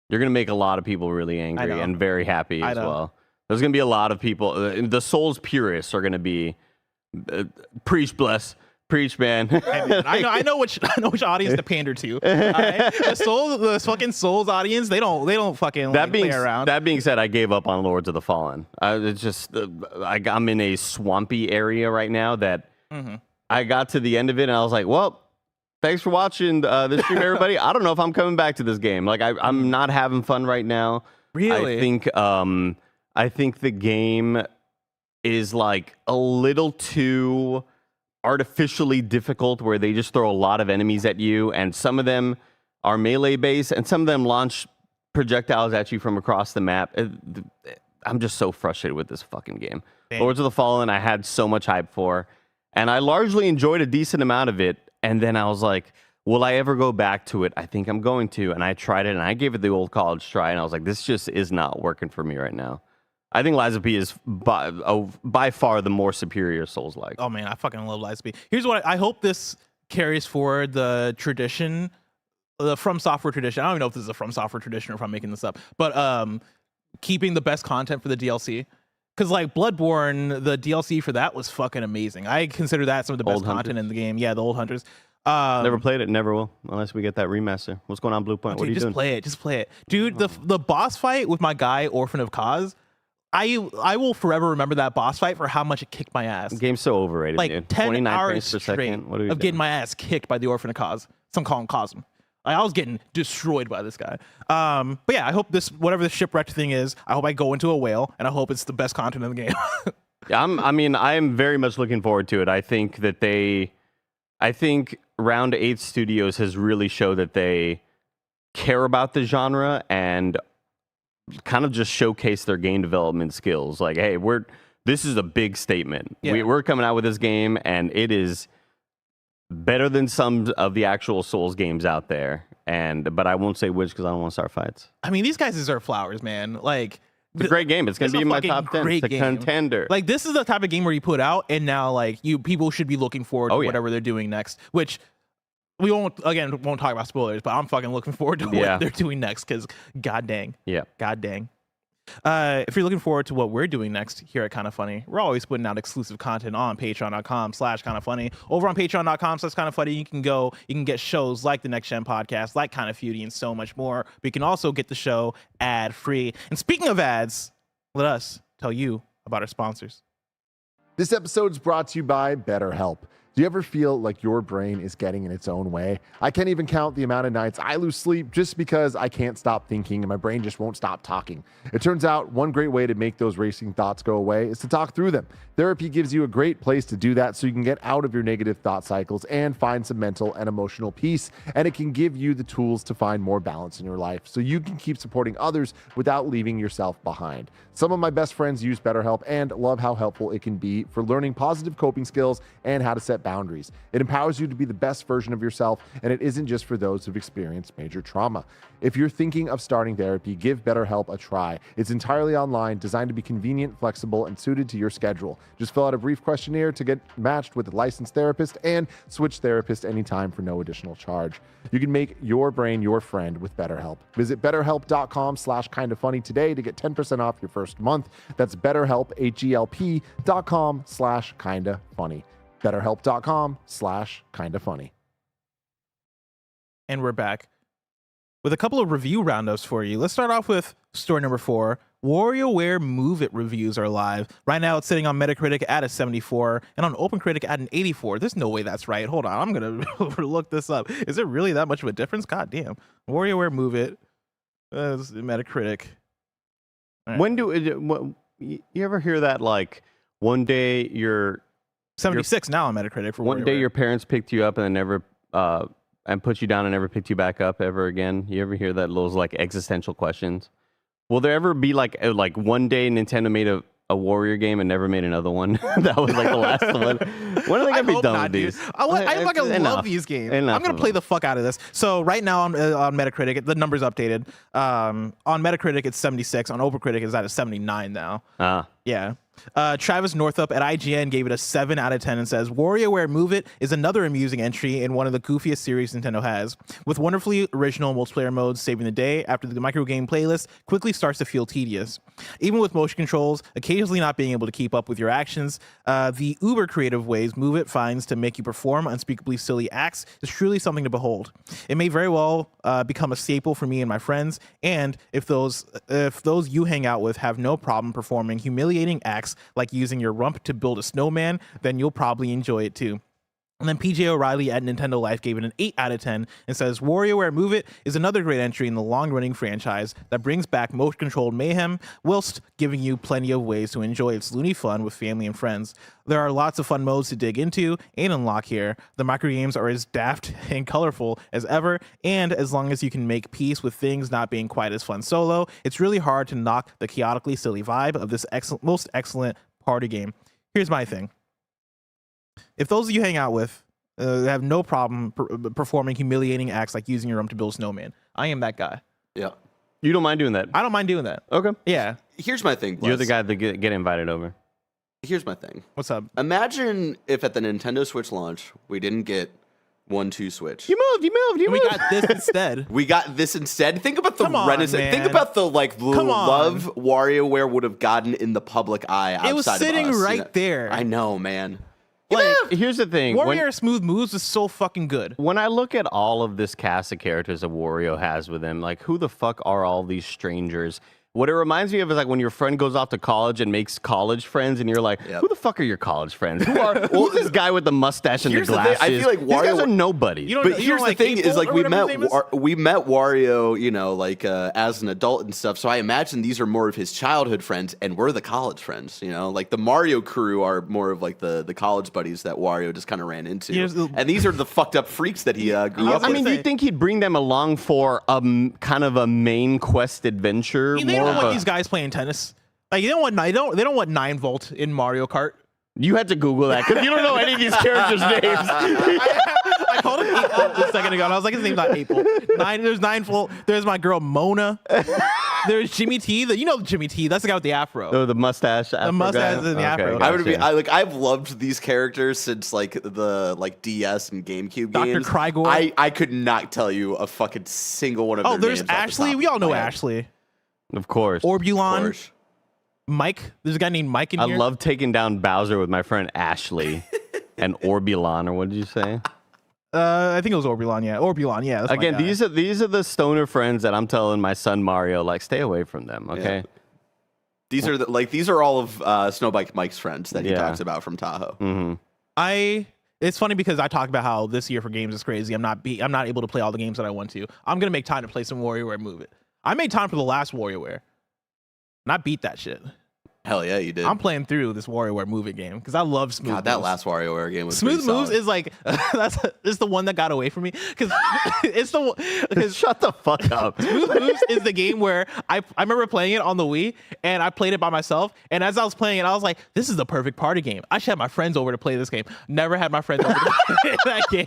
You're going to make a lot of people really angry and very happy as well. There's going to be a lot of people. The Souls purists are going to be preach, bless, preach, man. Hey, man, I know which audience to pander to. Right? The fucking Souls audience, they don't fucking play around. That being said, I gave up on Lords of the Fallen. It's just I'm in a swampy area right now that I got to the end of it and I was like, well, thanks for watching this stream, everybody. I don't know if I'm coming back to this game. Like I'm not having fun right now. Really? I think the game is like a little too artificially difficult, where they just throw a lot of enemies at you, and some of them are melee based, and some of them launch projectiles at you from across the map. I'm just so frustrated with this fucking game. Damn. Lords of the Fallen, I had so much hype for, and I largely enjoyed a decent amount of it. And then I was like, will I ever go back to it? I think I'm going to. And I tried it, and I gave it the old college try, and I was like, this just is not working for me right now. I think Lies of P is by far the more superior Souls-like. Oh, man, I fucking love Lies of P. Here's what I hope this carries forward the tradition, the From Software tradition. I don't even know if this is a From Software tradition or if I'm making this up. But keeping the best content for the DLC. Because, like, Bloodborne, the DLC for that was fucking amazing. I consider that some of the best content in the game. Yeah, the Old Hunters. Never played it, never will, unless we get that remaster. What's going on, Blue Point? What are you doing? Just play it. Dude, the boss fight with my guy, Orphan of Kaz, I will forever remember that boss fight for how much it kicked my ass. The game's so overrated, like, dude. 10 hours per straight second. What are of getting my ass kicked by the Orphan of Kaz. Some call him Cosm. I was getting destroyed by this guy. But yeah, I hope whatever the shipwrecked thing is, I hope I go into a whale, and I hope it's the best content in the game. Yeah, I am very much looking forward to it. I think Round 8 Studios has really showed that they care about the genre and kind of just showcase their game development skills. Like, hey, this is a big statement. Yeah. We're coming out with this game, and it is better than some of the actual Souls games out there. But I won't say which because I don't want to start fights. I mean, these guys deserve flowers, man. Like, it's a great game. It's going to be in my top 10. It's a contender. Like, this is the type of game where you put out, and now, like, people should be looking forward to whatever they're doing next, which we won't talk about spoilers, but I'm fucking looking forward to what they're doing next, because god dang. Yeah. God dang. If you're looking forward to what we're doing next here at Kinda Funny, we're always putting out exclusive content on patreon.com/kindafunny. Over on patreon.com/kindafunny, you can get shows like the Next Gen Podcast, like Kinda Feudy, and so much more. But you can also get the show ad free. And speaking of ads, let us tell you about our sponsors. This episode is brought to you by BetterHelp. Do you ever feel like your brain is getting in its own way? I can't even count the amount of nights I lose sleep just because I can't stop thinking and my brain just won't stop talking. It turns out one great way to make those racing thoughts go away is to talk through them. Therapy gives you a great place to do that so you can get out of your negative thought cycles and find some mental and emotional peace. And it can give you the tools to find more balance in your life so you can keep supporting others without leaving yourself behind. Some of my best friends use BetterHelp and love how helpful it can be for learning positive coping skills and how to set set boundaries. It empowers you to be the best version of yourself, and it isn't just for those who've experienced major trauma. If you're thinking of starting therapy, give BetterHelp a try. It's entirely online, designed to be convenient, flexible, and suited to your schedule. Just fill out a brief questionnaire to get matched with a licensed therapist and switch therapist anytime for no additional charge. You can make your brain your friend with BetterHelp. Visit betterhelp.com/kindafunny today to get 10% off your first month. That's BetterHelp, HELP.com/kindafunny. BetterHelp.com/kindafunny. And we're back with a couple of review roundups for you. Let's start off with story number 4. Warioware Move It reviews are live. Right now it's sitting on Metacritic at a 74 and on OpenCritic at an 84. There's no way that's right. Hold on, I'm going to look this up. Is it really that much of a difference? God damn. Warioware Move It. Metacritic. All right. When you ever hear that, like, one day you're 76 now on Metacritic for one WarioWare. day your parents picked you up and then never and put you down and never picked you back up ever again? You ever hear that, those like existential questions? Will there ever be like one day Nintendo made a Warrior game and never made another one? That was like the last one. When are they gonna be done with these? I fucking love these games. I'm gonna play the fuck out of this. So right now on Metacritic, the number's updated. On Metacritic it's 76. On OpenCritic it's at a 79 now. Yeah. Travis Northup at IGN gave it a 7 out of 10 and says, WarioWare Move It is another amusing entry in one of the goofiest series Nintendo has. With wonderfully original multiplayer modes saving the day after the micro game playlist quickly starts to feel tedious. Even with motion controls, occasionally not being able to keep up with your actions, the uber creative ways Move It finds to make you perform unspeakably silly acts is truly something to behold. It may very well become a staple for me and my friends, and if those you hang out with have no problem performing humiliating acts like using your rump to build a snowman, then you'll probably enjoy it too. And then PJ O'Reilly at Nintendo Life gave it an 8 out of 10 and says, WarioWare Move It is another great entry in the long-running franchise that brings back motion-controlled mayhem whilst giving you plenty of ways to enjoy its loony fun with family and friends. There are lots of fun modes to dig into and unlock here. The micro games are as daft and colorful as ever, and as long as you can make peace with things not being quite as fun solo, it's really hard to knock the chaotically silly vibe of this most excellent party game. Here's my thing. If those of you hang out with have no problem performing humiliating acts like using your room to build a snowman, I am that guy. Yeah. You don't mind doing that? I don't mind doing that. Okay. Yeah. Here's my thing, Bless. You're the guy that get invited over. Here's my thing. What's up? Imagine if at the Nintendo Switch launch, we didn't get 1-2 Switch. You moved. We got this instead. We got this instead. Think about the Come on, renaissance. man. Think about the love WarioWare would have gotten in the public eye outside It was of sitting us, right there. I know, man. Here's the thing. Warrior Smooth Moves is so fucking good. When I look at all of this cast of characters that Wario has with him, like, who the fuck are all these strangers? What it reminds me of is like when your friend goes off to college and makes college friends, and you're like, who the fuck are your college friends? Who's this guy with the mustache and the glasses? I feel like these guys are nobody. But here's the thing: is like we met Wario, you know, like as an adult and stuff. So I imagine these are more of his childhood friends, and we're the college friends. You know, like the Mario crew are more of like the college buddies that Wario just kind of ran into, and these are the fucked up freaks that he grew up with. I mean, do you think he'd bring them along for kind of a main quest adventure? They don't want these guys playing tennis. Like they don't want 9-volt in Mario Kart. You had to Google that because you don't know any of these characters' names. I called him 8-volt a second ago, and I was like, his name's not 8-volt. There's 9-volt. There's my girl Mona. There's Jimmy T. Jimmy T. That's the guy with the afro. Oh, the mustache. The mustache and the afro. Gotcha. I've loved these characters since like the DS and GameCube games. Dr. Krygor. I could not tell you a fucking single one of their there's names. There's Ashley. We all know Ashley. Of course. Orbulon. Mike. There's a guy named Mike in here. I love taking down Bowser with my friend Ashley and Orbulon, or what did you say? I think it was Orbulon. Yeah, Orbulon. Yeah. That's Again, these are the stoner friends that I'm telling my son Mario, like, stay away from them. Okay. Yeah. These are all of Snowbike Mike's friends that he talks about from Tahoe. Mm-hmm. It's funny because I talk about how this year for games is crazy. I'm not able to play all the games that I want to. I'm gonna make time to play some WarioWare Move It. I made time for the last WarioWare. Not beat that shit. Hell yeah, you did. I'm playing through this WarioWare moving game because I love smooth. God, that moves. last WarioWare game was Smooth pretty moves solid. is like it's the one that got away from me because it's the Shut the fuck up. Smooth Moves is the game where I remember playing it on the Wii and I played it by myself, and as I was playing it I was like, this is the perfect party game. I should have my friends over to play this game. Never had my friends over to play that game.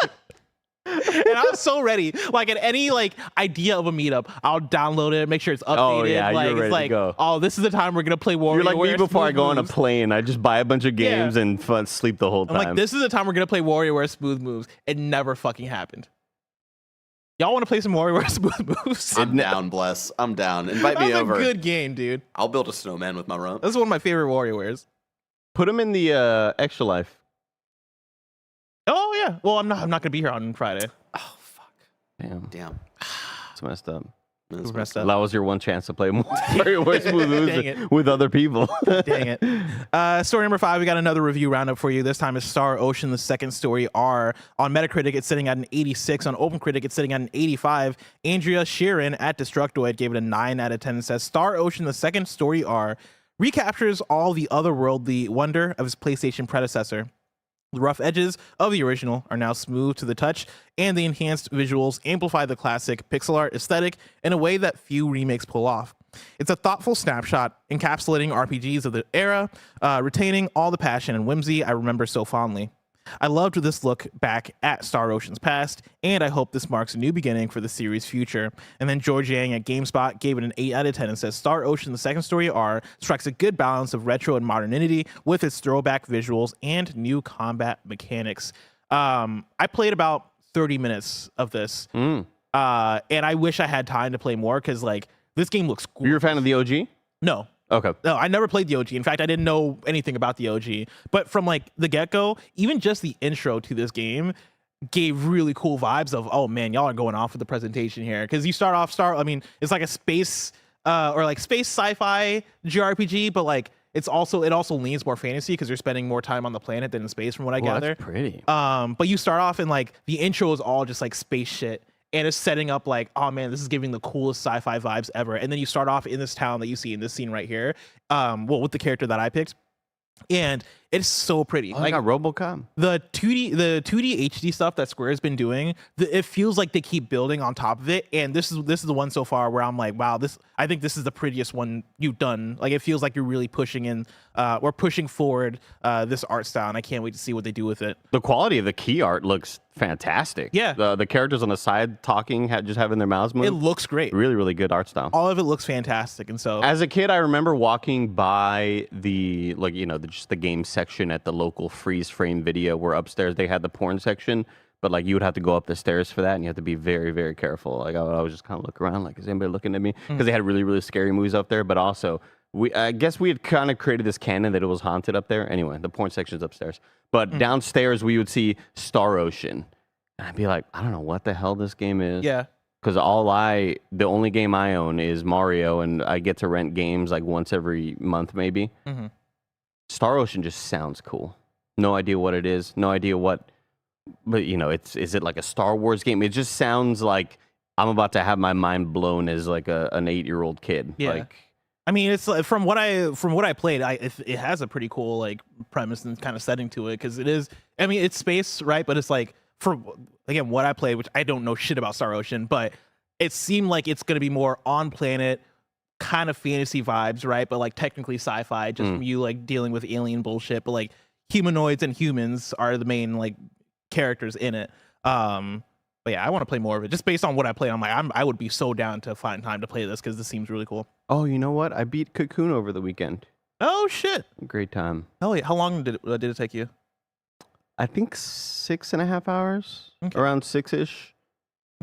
And I was so ready. Like at any like idea of a meetup, I'll download it, make sure it's updated. Oh, yeah, like you're ready it's to like, go. oh, this is the time we're gonna play WarioWare. You're like me before I Smooth go on a Moves. plane. I just buy a bunch of games Yeah. and sleep the whole I'm time. like, this is the time we're gonna play WarioWare Smooth Moves. It never fucking happened. Y'all want to play some WarioWare Smooth Moves? I'm down, bless. I'm down. Invite me That's over. a good game, dude. I'll build a snowman with my rump. This is one of my favorite WarioWares. Put them in the extra life. Oh yeah. Well, I'm not gonna be here on Friday. Oh fuck. Damn. It's messed up. That's Messed up. That was your one chance to play more WarioWare Smooth Dang Moves it. with other people. Dang it. Story number 5, we got another review roundup for you. This time is Star Ocean, the second story R. On Metacritic, it's sitting at an 86. On OpenCritic, it's sitting at an 85. Andrea Sheeran at Destructoid gave it a 9 out of 10 and says, Star Ocean, the second story R, recaptures all the otherworldly wonder of his PlayStation predecessor. The rough edges of the original are now smooth to the touch, and the enhanced visuals amplify the classic pixel art aesthetic in a way that few remakes pull off. It's a thoughtful snapshot encapsulating RPGs of the era, retaining all the passion and whimsy I remember so fondly. I loved this look back at Star Ocean's past, and I hope this marks a new beginning for the series' future. And then George Yang at GameSpot gave it an 8 out of 10 and says, Star Ocean, the second story R, strikes a good balance of retro and modernity with its throwback visuals and new combat mechanics. I played about 30 minutes of this, and I wish I had time to play more because, like, this game looks cool. You're a fan of the OG? No. Okay. No, I never played the OG. In fact, I didn't know anything about the OG. But from like the get-go, even just the intro to this game gave really cool vibes of, oh man, y'all are going off with the presentation here. Because you start off, it's like a space or like space sci-fi JRPG, but like it also leans more fantasy because you're spending more time on the planet than in space, from what I gather. That's pretty. But you start off and like the intro is all just like space shit. And it's setting up like, oh man, this is giving the coolest sci-fi vibes ever. And then you start off in this town that you see in this scene right here, with the character that I picked, and it's so pretty. I got RoboCop. The 2D HD stuff that Square's been doing, it feels like they keep building on top of it. And this is the one so far where I'm like, wow, I think this is the prettiest one you've done. Like it feels like you're really pushing forward this art style, and I can't wait to see what they do with it. The quality of the key art looks fantastic. Yeah. The characters on the side talking, just having their mouths moved. It looks great. Really, really good art style. All of it looks fantastic, and so As a kid, I remember walking by the just the game section at the local freeze frame video, where upstairs they had the porn section, but like you would have to go up the stairs for that, and you have to be very, very careful. Like I was just kind of look around, like, is anybody looking at me? Because they had really, really scary movies up there, but also I guess we had kind of created this canon that it was haunted up there. Anyway, the porn section's upstairs, but downstairs we would see Star Ocean, and I'd be like, I don't know what the hell this game is. yeah. Because the only game I own is Mario, and I get to rent games like once every month, maybe. Mhm. Star Ocean just sounds cool. No idea what it is. No idea what, but is it like a Star Wars game? It just sounds like I'm about to have my mind blown as like an 8-year-old kid. Yeah. Like, I mean, it's like, from what I played, it has a pretty cool like premise and kind of setting to it, because it is. I mean, it's space, right? But it's like, for again what I played, which I don't know shit about Star Ocean, but it seemed like it's gonna be more on planet kind of fantasy vibes, right? But like technically sci-fi, just from you like dealing with alien bullshit. But like humanoids and humans are the main like characters in it. But yeah, I want to play more of it just based on what I played. I'm like, I would be so down to find time to play this because this seems really cool. oh, you know what? I beat Cocoon over the weekend. Oh shit! Great time. Hell yeah! How long did it take you? I think 6.5 hours, Okay. around 6-ish.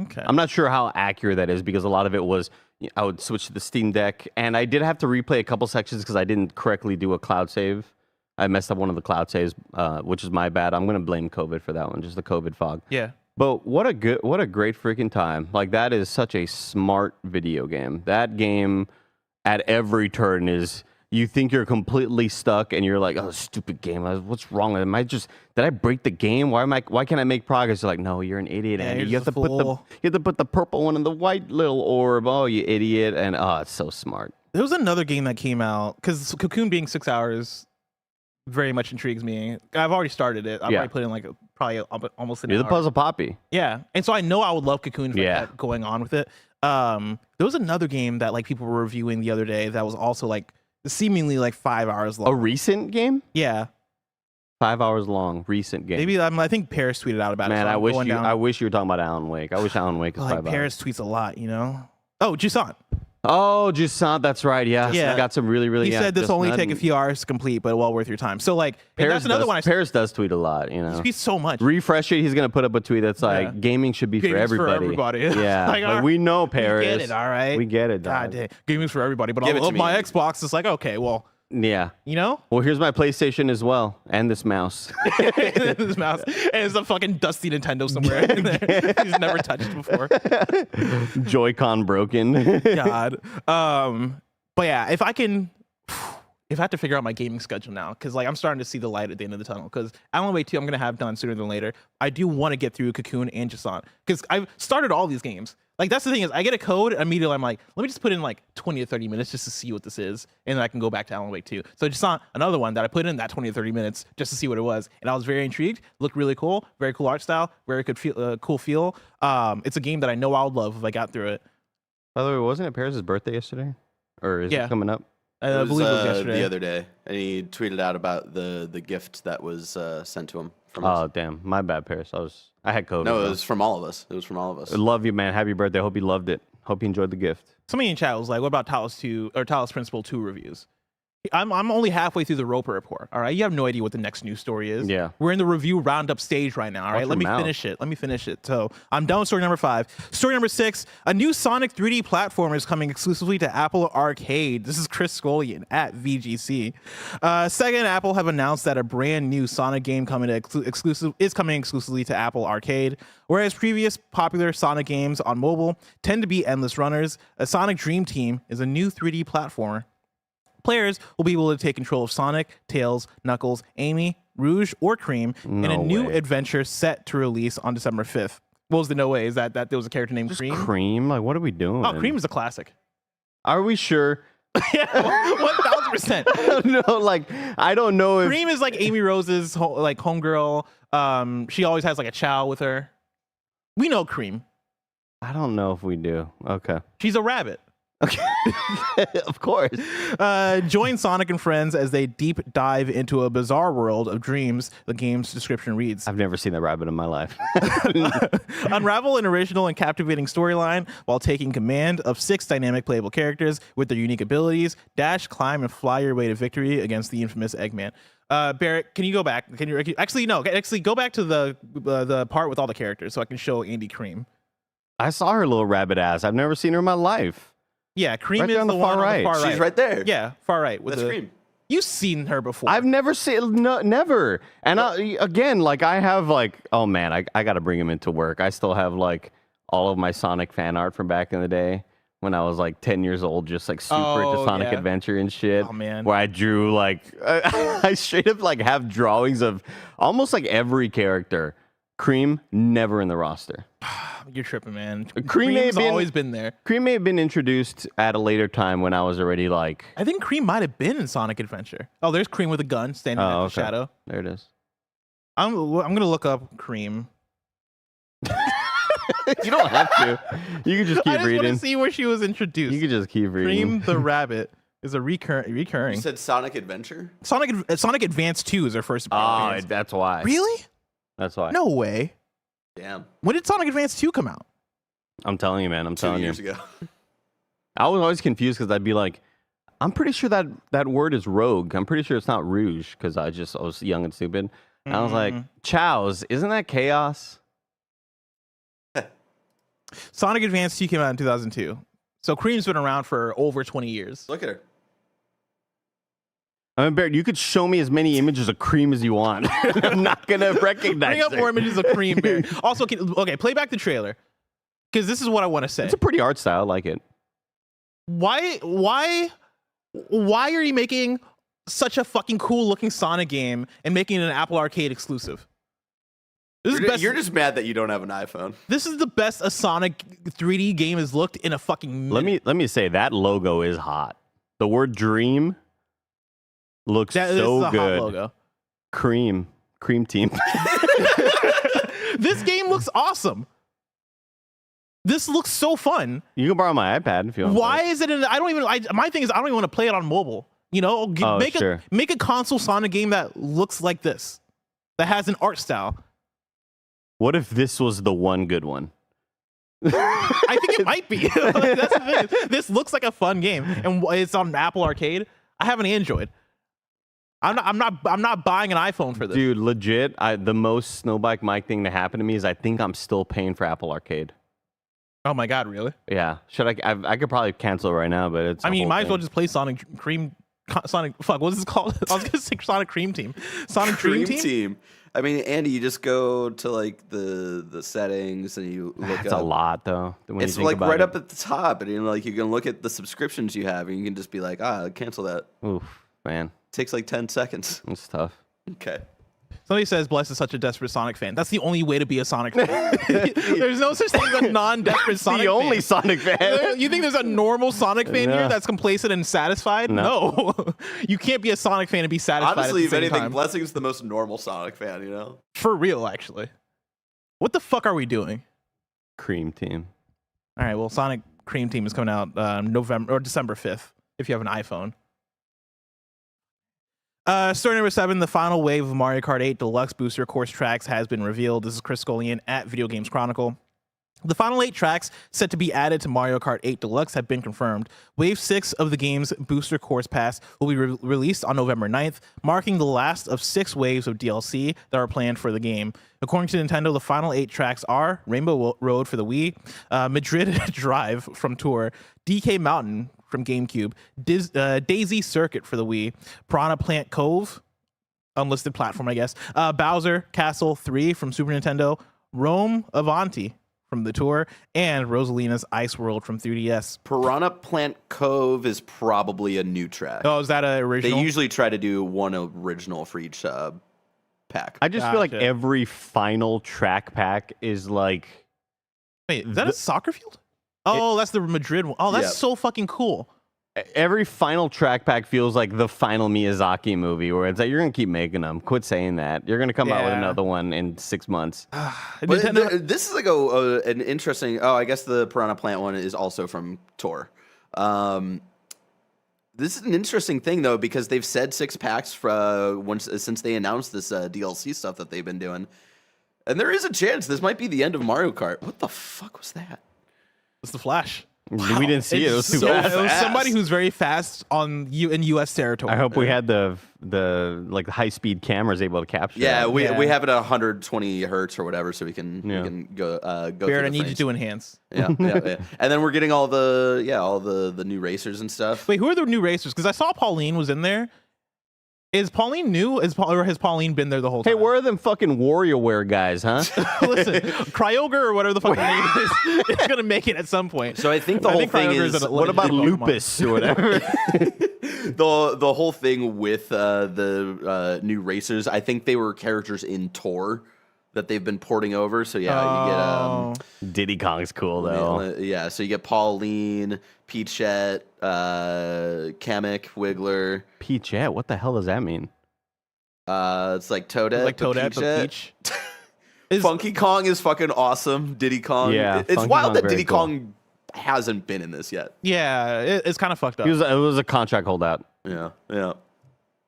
Okay. I'm not sure how accurate that is, because a lot of it was I would switch to the Steam Deck, and I did have to replay a couple sections because I didn't correctly do a cloud save. I messed up one of the cloud saves, which is my bad. I'm gonna blame COVID for that one, just the COVID fog. Yeah. But what a great freaking time! Like, that is such a smart video game. That game, at every turn, is, you think you're completely stuck, and you're like, oh, stupid game. What's wrong? Did I break the game? Why can't I make progress? You're like, no, you're an idiot, Yeah, Andy. you're You have just to a fool. put the purple one in the white little orb. Oh, you idiot! And it's so smart. There was another game that came out because Cocoon being 6 hours very much intrigues me. I've already started it. I've already put in like almost an hour. You're the puzzle poppy. Yeah, and so I know I would love Cocoon if I had going on with it. There was another game that like people were reviewing the other day that was also like seemingly like 5 hours long. A recent game? Yeah. 5 hours long, recent game. Maybe I think Paris tweeted out about it. Man, So I wish you were talking about Alan Wake. I wish Alan Wake was 5 hours. Paris tweets a lot, you know. Oh, Jusant. Oh, Jusant, that's right. Yeah. Got some really. He said this only take a few hours to complete, but well worth your time. So like, that's another one. Paris does tweet a lot. You know, he tweets so much. Refresh it. He's gonna put up a tweet that's like, "Gaming should be for everybody." Yeah, like, we know Paris. We get it, all right. We get it. God damn, gaming's for everybody. But I love my Xbox. It's like, okay, well. Yeah. You know? Well, here's my PlayStation as well. And this mouse. This mouse. And it's a fucking dusty Nintendo somewhere in there. He's never touched before. Joy-Con broken. God. But yeah, if I have to figure out my gaming schedule now, because like I'm starting to see the light at the end of the tunnel, because Alan Wake 2 I'm going to have done sooner than later. I do want to get through Cocoon and Jusant, because I've started all these games. Like, that's the thing is, I get a code, and immediately I'm like, let me just put in like 20 to 30 minutes just to see what this is, and then I can go back to Alan Wake 2. So Jusant, another one that I put in that 20 to 30 minutes just to see what it was, and I was very intrigued. Looked really cool, very cool art style, very good cool feel. It's a game that I know I would love if I got through it. By the way, wasn't it Paris' birthday yesterday? Or is it coming up? I believe it was yesterday. The other day, and he tweeted out about the gift that was sent to him from Oh, us. damn. My bad, Paris. I had COVID. No, it was from all of us. It was from all of us. I love you, man. Happy birthday. Hope you loved it. Hope you enjoyed the gift. Somebody in chat was like, what about Talos 2 or Talos Principle 2 reviews? I'm only halfway through the Roper report. All right, you have no idea what the next news story is. Yeah, we're in the review roundup stage right now. All right, let me finish it. So I'm done with story number 5. Story number 6: a new Sonic 3D platformer is coming exclusively to Apple Arcade. This is Chris Scullion at VGC. Second, Apple have announced that a brand new Sonic game coming exclusively to Apple Arcade. Whereas previous popular Sonic games on mobile tend to be endless runners, a Sonic Dream Team is a new 3D platformer. Players will be able to take control of Sonic, Tails, Knuckles, Amy, Rouge, or Cream in a new adventure set to release on December 5th. What was the no way? Is that there was a character named Cream? Cream? Like, what are we doing? Oh, Cream is a classic. Are we sure? Yeah, 1000%. No, like, I don't know if... Cream is like Amy Rose's homegirl. She always has like a chow with her. We know Cream. I don't know if we do. Okay. She's a rabbit. Okay. Of course. Join Sonic and friends as they deep dive into a bizarre world of dreams, the game's description reads. I've never seen that rabbit in my life. Unravel an original and captivating storyline while taking command of 6 dynamic playable characters with their unique abilities. Dash, climb, and fly your way to victory against the infamous Eggman. Barrett, can you go back? Actually go back to the part with all the characters so I can show Andy Cream. I saw her little rabbit ass. I've never seen her in my life. Yeah, Cream right is on the far one right. On the far right. She's right there. Yeah, far right. That's Cream. You've seen her before. I've never seen, never. And again, like I have like, oh man, I got to bring him into work. I still have like all of my Sonic fan art from back in the day when I was like 10 years old, just like super into Sonic Adventure and shit. Oh man. Where I drew like, I straight up like have drawings of almost like every character. Cream, never in the roster. You're tripping, man. Cream's always been there. Cream may have been introduced at a later time when I was already like... I think Cream might have been in Sonic Adventure. Oh, there's Cream with a gun standing in the shadow. There it is. I'm going to look up Cream. You don't have to. You can just keep reading. I just want to see where she was introduced. You can just keep reading. Cream the Rabbit is a recurring. You said Sonic Adventure? Sonic Advance 2 is their first appearance. Oh, that's why. Really? That's why. No way. Damn. When did Sonic Advance 2 come out? I'm telling you, man. I'm telling you. 2 years ago. I was always confused because I'd be like, I'm pretty sure that word is rogue. I'm pretty sure it's not rouge because I was young and stupid. And I was like, chows, isn't that chaos? Sonic Advance 2 came out in 2002. So Cream's been around for over 20 years. Look at her. I mean, Barrett, you could show me as many images of Cream as you want. I'm not going to recognize Bring up more images of Cream, Barrett. Also, play back the trailer. Because this is what I want to say. It's a pretty art style. I like it. Why are you making such a fucking cool looking Sonic game and making it an Apple Arcade exclusive? You're just mad that you don't have an iPhone. This is the best a Sonic 3D game has looked in a fucking minute. Let me say that logo is hot. The word dream looks This is so a hot good. logo. Cream team. This game looks awesome. This looks so fun. You can borrow my iPad if you want. Why is it in? My thing is, I don't even want to play it on mobile. You know, make a console Sonic game that looks like this, that has an art style. What if this was the one good one? I think it might be. That's the thing. This looks like a fun game, and it's on Apple Arcade. I have an Android. I'm not buying an iPhone for this. Dude, legit. The most Snowbike Mike thing to happen to me is I think I'm still paying for Apple Arcade. Oh my god, really? Yeah. Should I could probably cancel it right now, but it's. I mean, you might as well just play Sonic. Fuck, what is this called? I was gonna say Sonic Cream Team. Sonic Cream Team. I mean, Andy, you just go to like the settings and you look That's up. a lot though. It's like right up at the top, and you can look at the subscriptions you have, and you can just be like, cancel that. Oof, man. Takes like 10 seconds. It's tough. Okay. Somebody says Bless is such a desperate Sonic fan. That's the only way to be a Sonic fan. There's no such thing as a non-desperate Sonic fan. The only Sonic fan. You think there's a normal Sonic fan here that's complacent and satisfied? No. You can't be a Sonic fan and be satisfied. Honestly, at the if same anything, time. Blessing's the most normal Sonic fan, you know? For real, actually. What the fuck are we doing? Cream Team. All right, well, Sonic Cream Team is coming out November or December 5th if you have an iPhone. Story number 7, the final wave of Mario Kart 8 Deluxe Booster Course tracks has been revealed. This is Chris Scullion at Video Games Chronicle. The final 8 tracks set to be added to Mario Kart 8 Deluxe have been confirmed. Wave 6 of the game's Booster Course Pass will be released on November 9th, marking the last of 6 waves of DLC that are planned for the game. According to Nintendo, the final 8 tracks are Rainbow Road for the Wii, Madrid Drive from Tour, DK Mountain from GameCube, Daisy Circuit for the Wii, Piranha Plant Cove, unlisted platform, I guess, Bowser Castle 3 from Super Nintendo, Rome Avanti from the Tour, and Rosalina's Ice World from 3DS. Piranha Plant Cove is probably a new track. Oh, is that an original? They usually try to do one original for each pack. I just feel like every final track pack is like. Wait, is that a soccer field? Oh, that's the Madrid one. Oh, that's so fucking cool. Every final track pack feels like the final Miyazaki movie, where it's like you're gonna keep making them. Quit saying that. You're gonna come out with another one in 6 months. This is like an interesting. Oh, I guess the Piranha Plant one is also from Tor. This is an interesting thing though, because they've said 6 packs since they announced this DLC stuff that they've been doing, and there is a chance this might be the end of Mario Kart. What the fuck was that? It's the Flash. Wow. We didn't see it. It was too fast. It was somebody who's very fast in U.S. territory. I hope we had the high speed cameras able to capture. Yeah, that. we have it at 120 hertz or whatever, so we can go. Barrett, I need you to enhance. Yeah. And then we're getting all the new racers and stuff. Wait, who are the new racers? Because I saw Pauline was in there. Is Pauline new? Or has Pauline been there the whole time? Hey, where are them fucking Warioware guys, huh? Listen, Cryoger or whatever the fuck the name is going to make it at some point. So I think the whole thing is, what about Lupus or whatever? the whole thing with the new racers, I think they were characters in Tor that they've been porting over. So you get Diddy Kong's cool though. Yeah, so you get Pauline, Peachette, Kamek, Wiggler. Peachette? What the hell does that mean? It's like Toadette, like Toadette, but Peach. Funky Kong is fucking awesome. Diddy Kong. Yeah, it's Funky wild Kong's that Diddy very cool. Kong hasn't been in this yet. Yeah, it's kind of fucked up. It was a contract holdout. Yeah.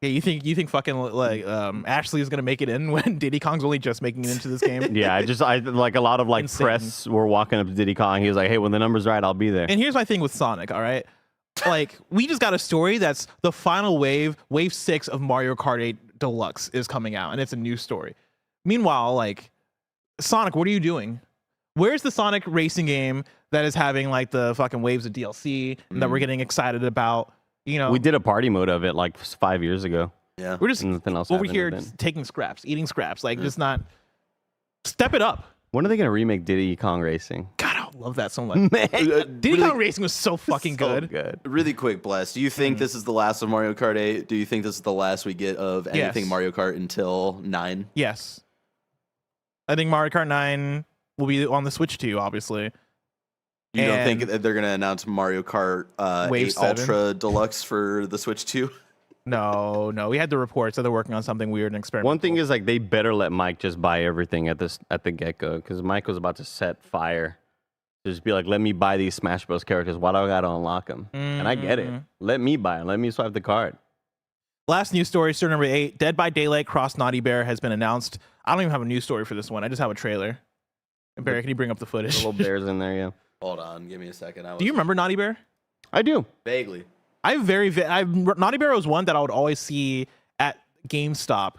Yeah, you think fucking like Ashley is gonna make it in when Diddy Kong's only just making it into this game? Yeah, I like a lot of like Insane. press were walking up to Diddy Kong. He was like, "Hey, when the number's right, I'll be there." And here's my thing with Sonic. All right, like we just got a story that's the final wave 6 of Mario Kart 8 Deluxe is coming out, and it's a new story. Meanwhile, like Sonic, what are you doing? Where's the Sonic racing game that is having like the fucking waves of DLC that we're getting excited about? You know, We did a party mode of it like 5 years ago. Yeah. we're just Nothing else over happened here then. just taking scraps, eating scraps, like just not step it up. When are they gonna remake Diddy Kong Racing? God, I love that so much. Diddy Kong Racing was so fucking good. Good. Really quick, Bless. Do you think this is the last of Mario Kart 8? Do you think this is the last we get of anything Yes. Mario Kart until 9? Yes, I think Mario Kart 9 will be on the Switch too. Obviously, You don't think that they're going to announce Mario Kart Wave 8 7? Ultra Deluxe for the Switch 2? No. We had the reports that they're working on something weird and experimental. One thing is like they better let Mike just buy everything at the get-go, because Mike was about to set fire. Just be like, let me buy these Smash Bros. Characters. Why do I gotta unlock them? And I get it. Let me buy them. Let me swipe the card. Last news story number 8. Dead by Daylight Cross Naughty Bear has been announced. I don't even have a news story for this one. I just have a trailer. And Barry, can you bring up the footage? The little bears in there, yeah. Hold on, give me a second. Do you remember Naughty Bear? I do. Vaguely. Naughty Bear was one that I would always see at GameStop,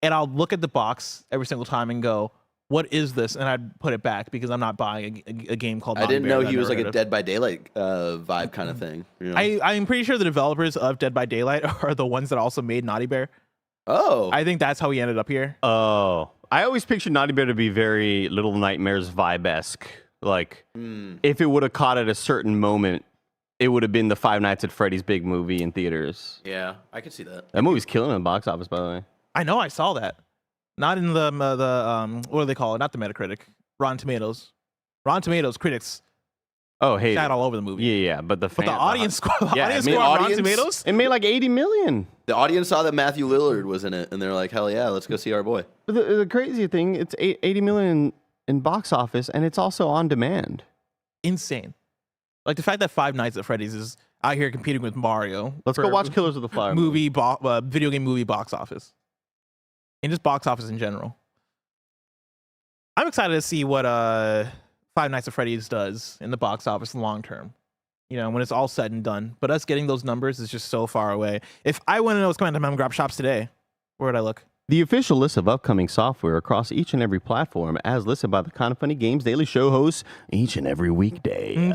and I'll look at the box every single time and go, what is this? And I'd put it back because I'm not buying a game called Naughty I didn't Bear know that he I've was like never a heard Dead by Daylight vibe kind of thing. You know? I'm pretty sure the developers of Dead by Daylight are the ones that also made Naughty Bear. Oh. I think that's how he ended up here. Oh. I always pictured Naughty Bear to be very Little Nightmares vibe-esque. Like, if it would have caught at a certain moment, it would have been the Five Nights at Freddy's big movie in theaters. Yeah, I could see that. That movie's killing in the box office, by the way. I know, I saw that. Not in the what do they call it? Not the Metacritic. Rotten Tomatoes. Rotten Tomatoes critics Oh, hey. shat all over the movie. Yeah, but the audience score, Yeah, audience I mean, score on Rotten audience- Tomatoes. It made like 80 million. The audience saw that Matthew Lillard was in it, and they're like, hell yeah, let's go see our boy. But the crazy thing, it's 80 million in box office, and it's also on demand. Insane. Like the fact that Five Nights at Freddy's is out here competing with Mario. Let's go watch Killers of the Flower movie, video game movie box office, and just box office in general. I'm excited to see what Five Nights at Freddy's does in the box office long term. You know, when it's all said and done. But us getting those numbers is just so far away. If I want to know what's coming to Mem Grab shops today, where would I look? The official list of upcoming software across each and every platform, as listed by the Kinda Funny Games Daily Show hosts each and every weekday. Yeah.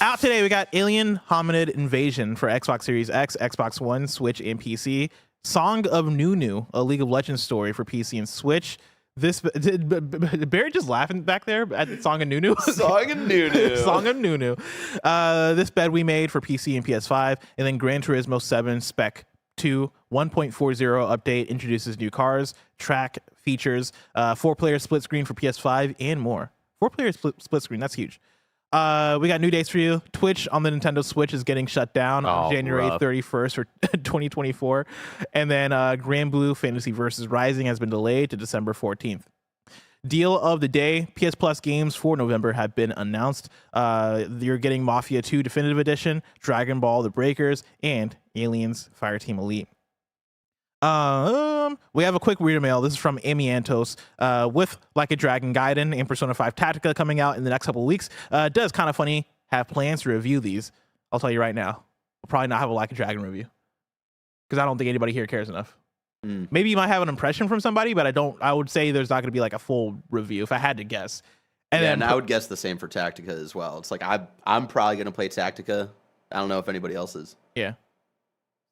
Out today, we got Alien Hominid Invasion for Xbox Series X, Xbox One, Switch, and PC. Song of Nunu, a League of Legends story for PC and Switch. This did Barry just laughing back there at the Song of Nunu? Song of Nunu. Song of Nunu. This bed we made for PC and PS5, and then Gran Turismo 7 Spec 2 1.40 update introduces new cars, track features, 4-player split screen for PS5, and more. 4-player split screen, that's huge. We got new dates for you. Twitch on the Nintendo Switch is getting shut down on January 31st for 2024. And then Grand Blue Fantasy Versus Rising has been delayed to December 14th. Deal of the day, PS Plus games for November have been announced. You're getting Mafia 2 Definitive Edition, Dragon Ball The Breakers, and Aliens Fireteam Elite. We have a quick reader mail. This is from Amiantos. With Like a Dragon Gaiden and Persona 5 Tactica coming out in the next couple of weeks, does Kinda Funny have plans to review these? I'll tell you right now, we'll probably not have a Like a Dragon review because I don't think anybody here cares enough. Maybe you might have an impression from somebody, but I would say there's not going to be like a full review if I had to guess. And I would guess the same for Tactica as well. It's like I'm probably going to play Tactica. I don't know if anybody else is. Yeah.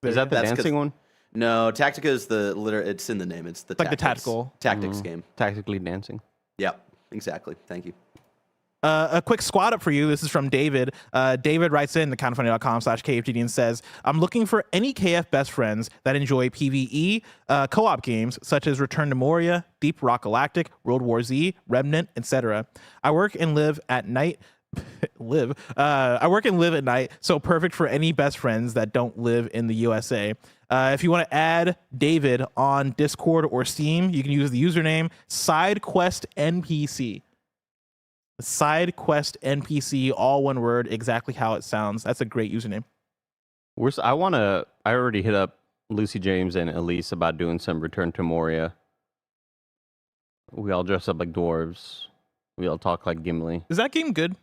Is that the dancing one? No, Tactica is it's in the name. It's the like the tactics game. Tactically dancing. Yep, exactly. Thank you. A quick squad up for you. This is from David. David writes in to kindafunny.com/KFGD and says, I'm looking for any KF best friends that enjoy PvE co-op games such as Return to Moria, Deep Rock Galactic, World War Z, Remnant, etc. I work and live at night. I work and live at night, so perfect for any best friends that don't live in the USA. If you want to add David on Discord or Steam, you can use the username SideQuestNPC. SideQuestNPC, all one word, exactly how it sounds. That's a great username. I already hit up Lucy James and Elise about doing some Return to Moria. We all dress up like dwarves. We all talk like Gimli. Is that game good?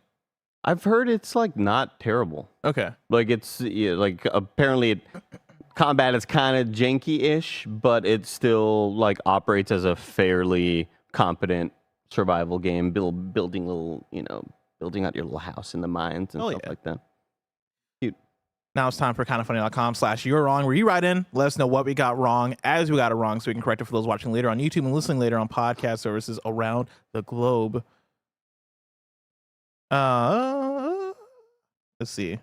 I've heard it's like not terrible. Okay. Like it's like apparently combat is kind of janky-ish, but it still like operates as a fairly competent survival game, building out your little house in the mines and stuff like that. Cute. Now it's time for kindafunny.com/you're wrong, where you write in, let us know what we got wrong as we got it wrong, so we can correct it for those watching later on YouTube and listening later on podcast services around the globe. Let's see.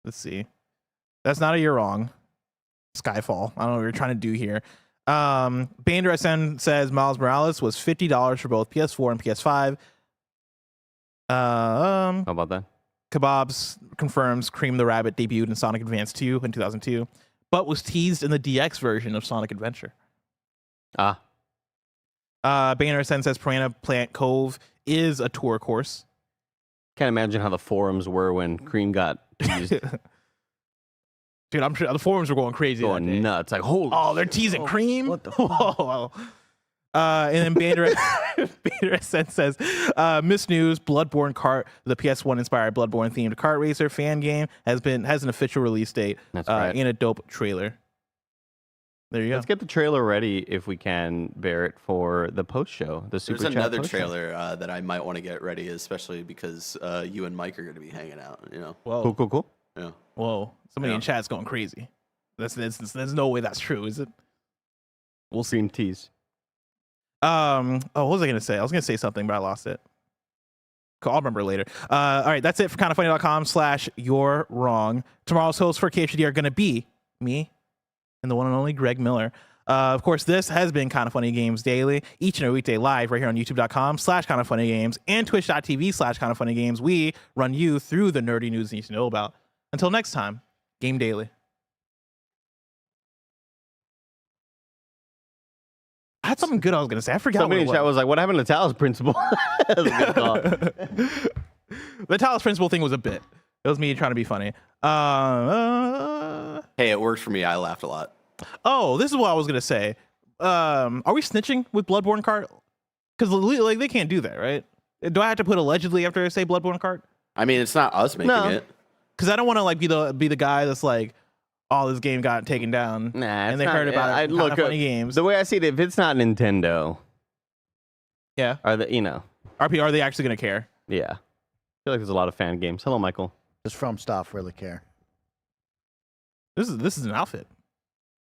That's not a you're wrong. Skyfall. I don't know what you're trying to do here. Bander SN says Miles Morales was $50 for both PS4 and PS5. How about that? Kebabs confirms Cream the Rabbit debuted in Sonic Advance 2 in 2002, but was teased in the DX version of Sonic Adventure. Banner Sen says Piranha Plant Cove is a tour course. Can't imagine how the forums were when Cream got teased. Dude, I'm sure the forums were going crazy. Going nuts. Like, holy they're teasing Cream? What the Whoa. And then Bander Sen says, Miss News, Bloodborne Kart, the PS1 inspired Bloodborne themed kart racer fan game has an official release date. That's right. And a dope trailer. There you go. Let's get the trailer ready if we can, Barrett, for the post show. The super There's chat another post-show. trailer that I might want to get ready, especially because you and Mike are going to be hanging out. You know. Whoa. Cool. Yeah. Whoa. Somebody in chat's going crazy. There's no way that's true, is it? We'll see. Tease. What was I gonna say? I was gonna say something, but I lost it. Cool, I'll remember later. All right, that's it for kindafunny.com/you're wrong. Tomorrow's hosts for KHD are gonna be me and the one and only Greg Miller. Of course, this has been Kinda Funny Games Daily, each and every weekday live right here on youtube.com/kindafunnygames and twitch.tv/kindafunnygames. We run you through the nerdy news you need to know about. Until next time, Game Daily. I had something good I was going to say. I forgot Somebody in what it chat was like, what happened to Talos Principle? That was a good call. The Talos Principle thing was a bit. It was me trying to be funny. Hey, it worked for me. I laughed a lot. Oh, this is what I was going to say. Are we snitching with Bloodborne Kart? Because like they can't do that, right? Do I have to put allegedly after I say Bloodborne Kart? I mean, it's not us making it. Because I don't want to like be the guy that's like, oh, this game got taken down. Nah, and they heard about it. Look, Funny Games. The way I see it, if it's not Nintendo, yeah, are they, are they actually going to care? Yeah. I feel like there's a lot of fan games. Hello, Michael. Does From Stuff really care? This is an outfit.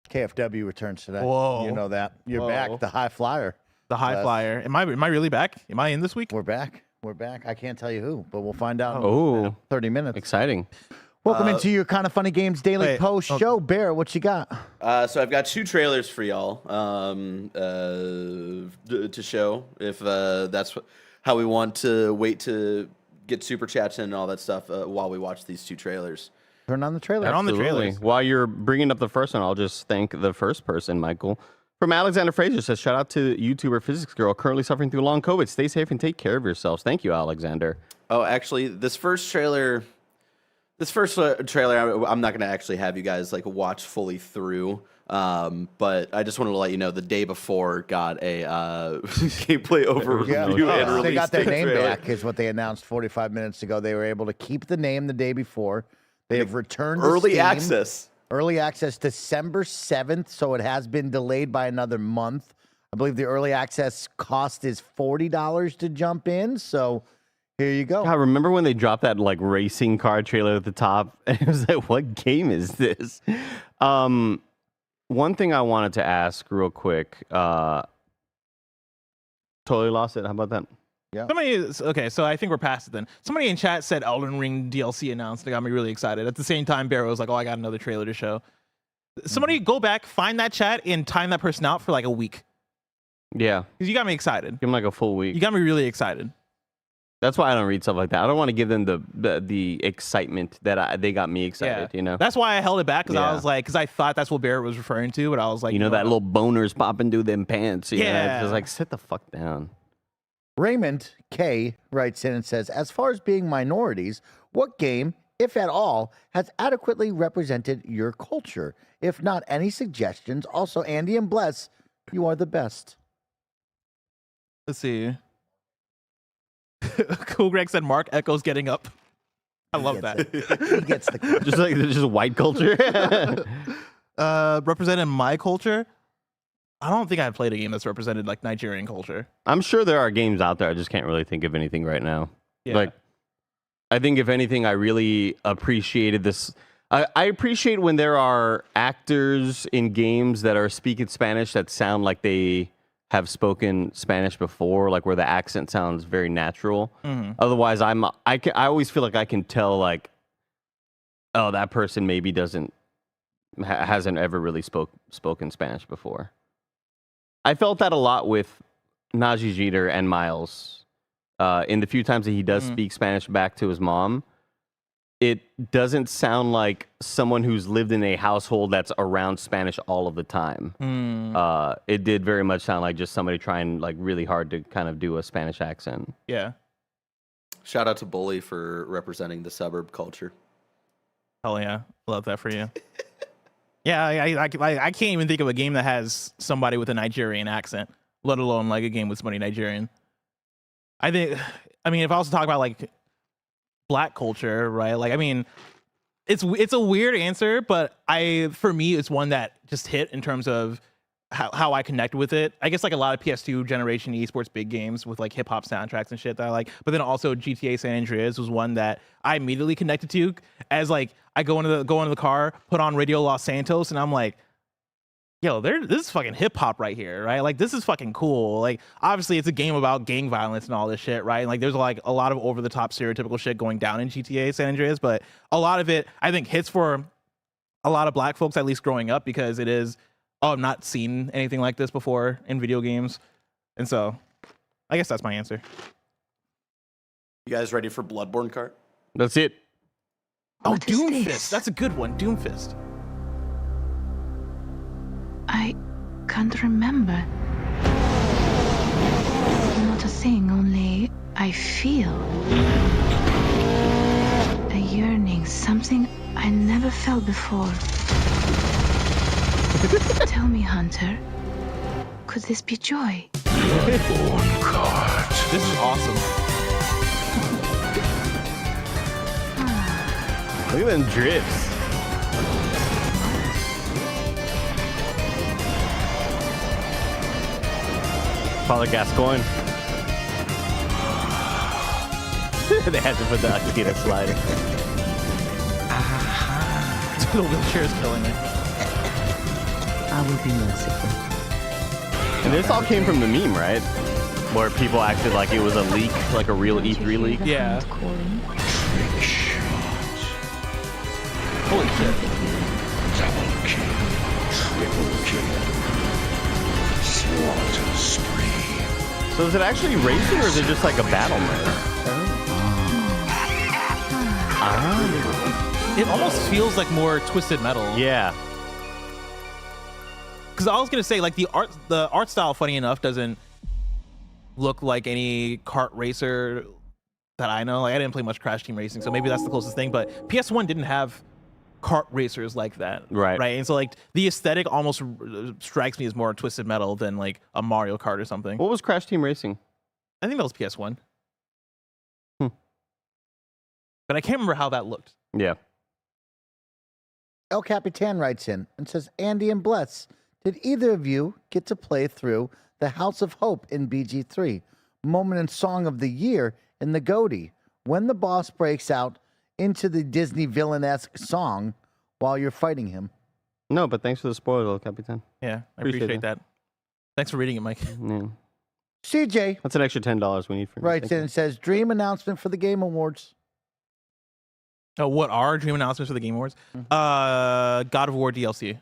KFW returns today. Whoa. You know that. You're Whoa. back. The High Flyer. The High Flyer. Am I really back? Am I in this week? We're back. We're back. I can't tell you who, but we'll find out Oh. in 30 minutes. Exciting. Welcome into your Kinda Funny Games Daily wait, Post Show. Bear, what you got? So I've got 2 trailers for y'all to show if that's how we want to wait to get super chats in and all that stuff while we watch these 2 trailers. Turn on the trailer. They're on the Absolutely. trailers. While you're bringing up the first one, I'll just thank the first person, Michael. From Alexander Fraser says, shout out to YouTuber Physics Girl currently suffering through long COVID. Stay safe and take care of yourselves. Thank you, Alexander. Oh, actually, this first trailer, I'm not going to actually have you guys like watch fully through. But I just wanted to let you know the day before got a gameplay overview and release. They got their date name trailer. back, is what they announced 45 minutes ago. They were able to keep the name the day before. They have returned to Early Steam. access. Early access December 7th, so it has been delayed by another month. I believe the early access cost is $40 to jump in, so here you go. God, remember when they dropped that like racing car trailer at the top? And it was like, what game is this? One thing I wanted to ask real quick. Totally lost it. How about that? Yeah. Okay, so I think we're past it then. Somebody in chat said Elden Ring DLC announced. It got me really excited. At the same time, Barrow was like, oh, I got another trailer to show. Somebody go back, find that chat, and time that person out for like a week. Yeah. Because you got me excited. Give them like a full week. You got me really excited. That's why I don't read stuff like that. I don't want to give them the excitement that they got me excited, you know? That's why I held it back, because I Yeah. was like, because I thought that's what Barrett was referring to, but I was like, You know that little boners popping through them pants. You know? Yeah. It's just like, sit the fuck down. Raymond K writes in and says, as far as being minorities, what game, if at all, has adequately represented your culture? If not, any suggestions? Also, Andy and Bless, you are the best. Let's see. Cool Greg said Mark Echoes getting up. I love that. He gets the Just like just white culture. Representing my culture, I don't think I've played a game that's represented like Nigerian culture. I'm sure there are games out there. I just can't really think of anything right now. Yeah. Like, I think if anything, I really appreciated this. I appreciate when there are actors in games that are speaking Spanish that sound like they have spoken Spanish before, like where the accent sounds very natural. Mhm. Otherwise, I always feel like I can tell, like, oh, that person maybe hasn't ever really spoken Spanish before. I felt that a lot with Najee Jeter and Miles. In the few times that he does speak Spanish back to his mom, it doesn't sound like someone who's lived in a household that's around Spanish all of the time. It did very much sound like just somebody trying like really hard to kind of do a Spanish accent. Yeah. Shout out to Bully for representing the suburb culture. Hell yeah. Love that for you. Yeah, I can't even think of a game that has somebody with a Nigerian accent, let alone like a game with somebody Nigerian. I mean, if I was to talk about like Black culture, right? Like, I mean, it's a weird answer, but for me, it's one that just hit in terms of how I connect with it. I guess like a lot of PS2 generation esports big games with like hip hop soundtracks and shit that I like. But then also GTA San Andreas was one that I immediately connected to as like I go into the car, put on Radio Los Santos, and I'm like, yo, this is fucking hip hop right here, right? Like this is fucking cool. Like obviously it's a game about gang violence and all this shit, right? And like there's like a lot of over the top stereotypical shit going down in GTA San Andreas, but a lot of it I think hits for a lot of Black folks, at least growing up, because it is, I've not seen anything like this before in video games. And so I guess that's my answer. You guys ready for Bloodborne Kart? That's it. Oh, Doomfist. That's a good one. Doomfist. I can't remember. Not a thing, only I feel a yearning, something I never felt before. Tell me, Hunter, could this be joy? Bloodborne Kart. This is awesome. Look at them drifts. Father Gascoigne. They had to put the Akira slider. The wheelchair is killing me. I will be merciful. And this all came from the meme, right? Where people acted like it was a leak, like a real E3 leak. Yeah. Trick shot. Holy shit. Double kill. Triple kill. Slaughter spree. So is it actually racing or is it just like a battle mode? It almost feels like more Twisted Metal. Yeah. Because I was gonna say, like the art style, funny enough, doesn't look like any kart racer that I know. Like I didn't play much Crash Team Racing, so maybe that's the closest thing. But PS1 didn't have kart racers like that, Right. Right, and so like the aesthetic almost strikes me as more Twisted Metal than like a Mario Kart or something. What was Crash Team Racing? I think that was PS1, but I can't remember how that looked. Yeah. El Capitan writes in and says, Andy and Bless, did either of you get to play through the House of Hope in BG3? Moment and song of the year in the GOTY, when the boss breaks out into the Disney villain-esque song while you're fighting him. No, but thanks for the spoiler, El Capitan. Yeah, I Appreciate appreciate that. Thanks for reading it, Mike. Yeah. CJ That's an extra $10 we need from you. writes Thank in you. and says, dream announcement for the Game Awards. Oh, what are dream announcements for the Game Awards? God of War DLC.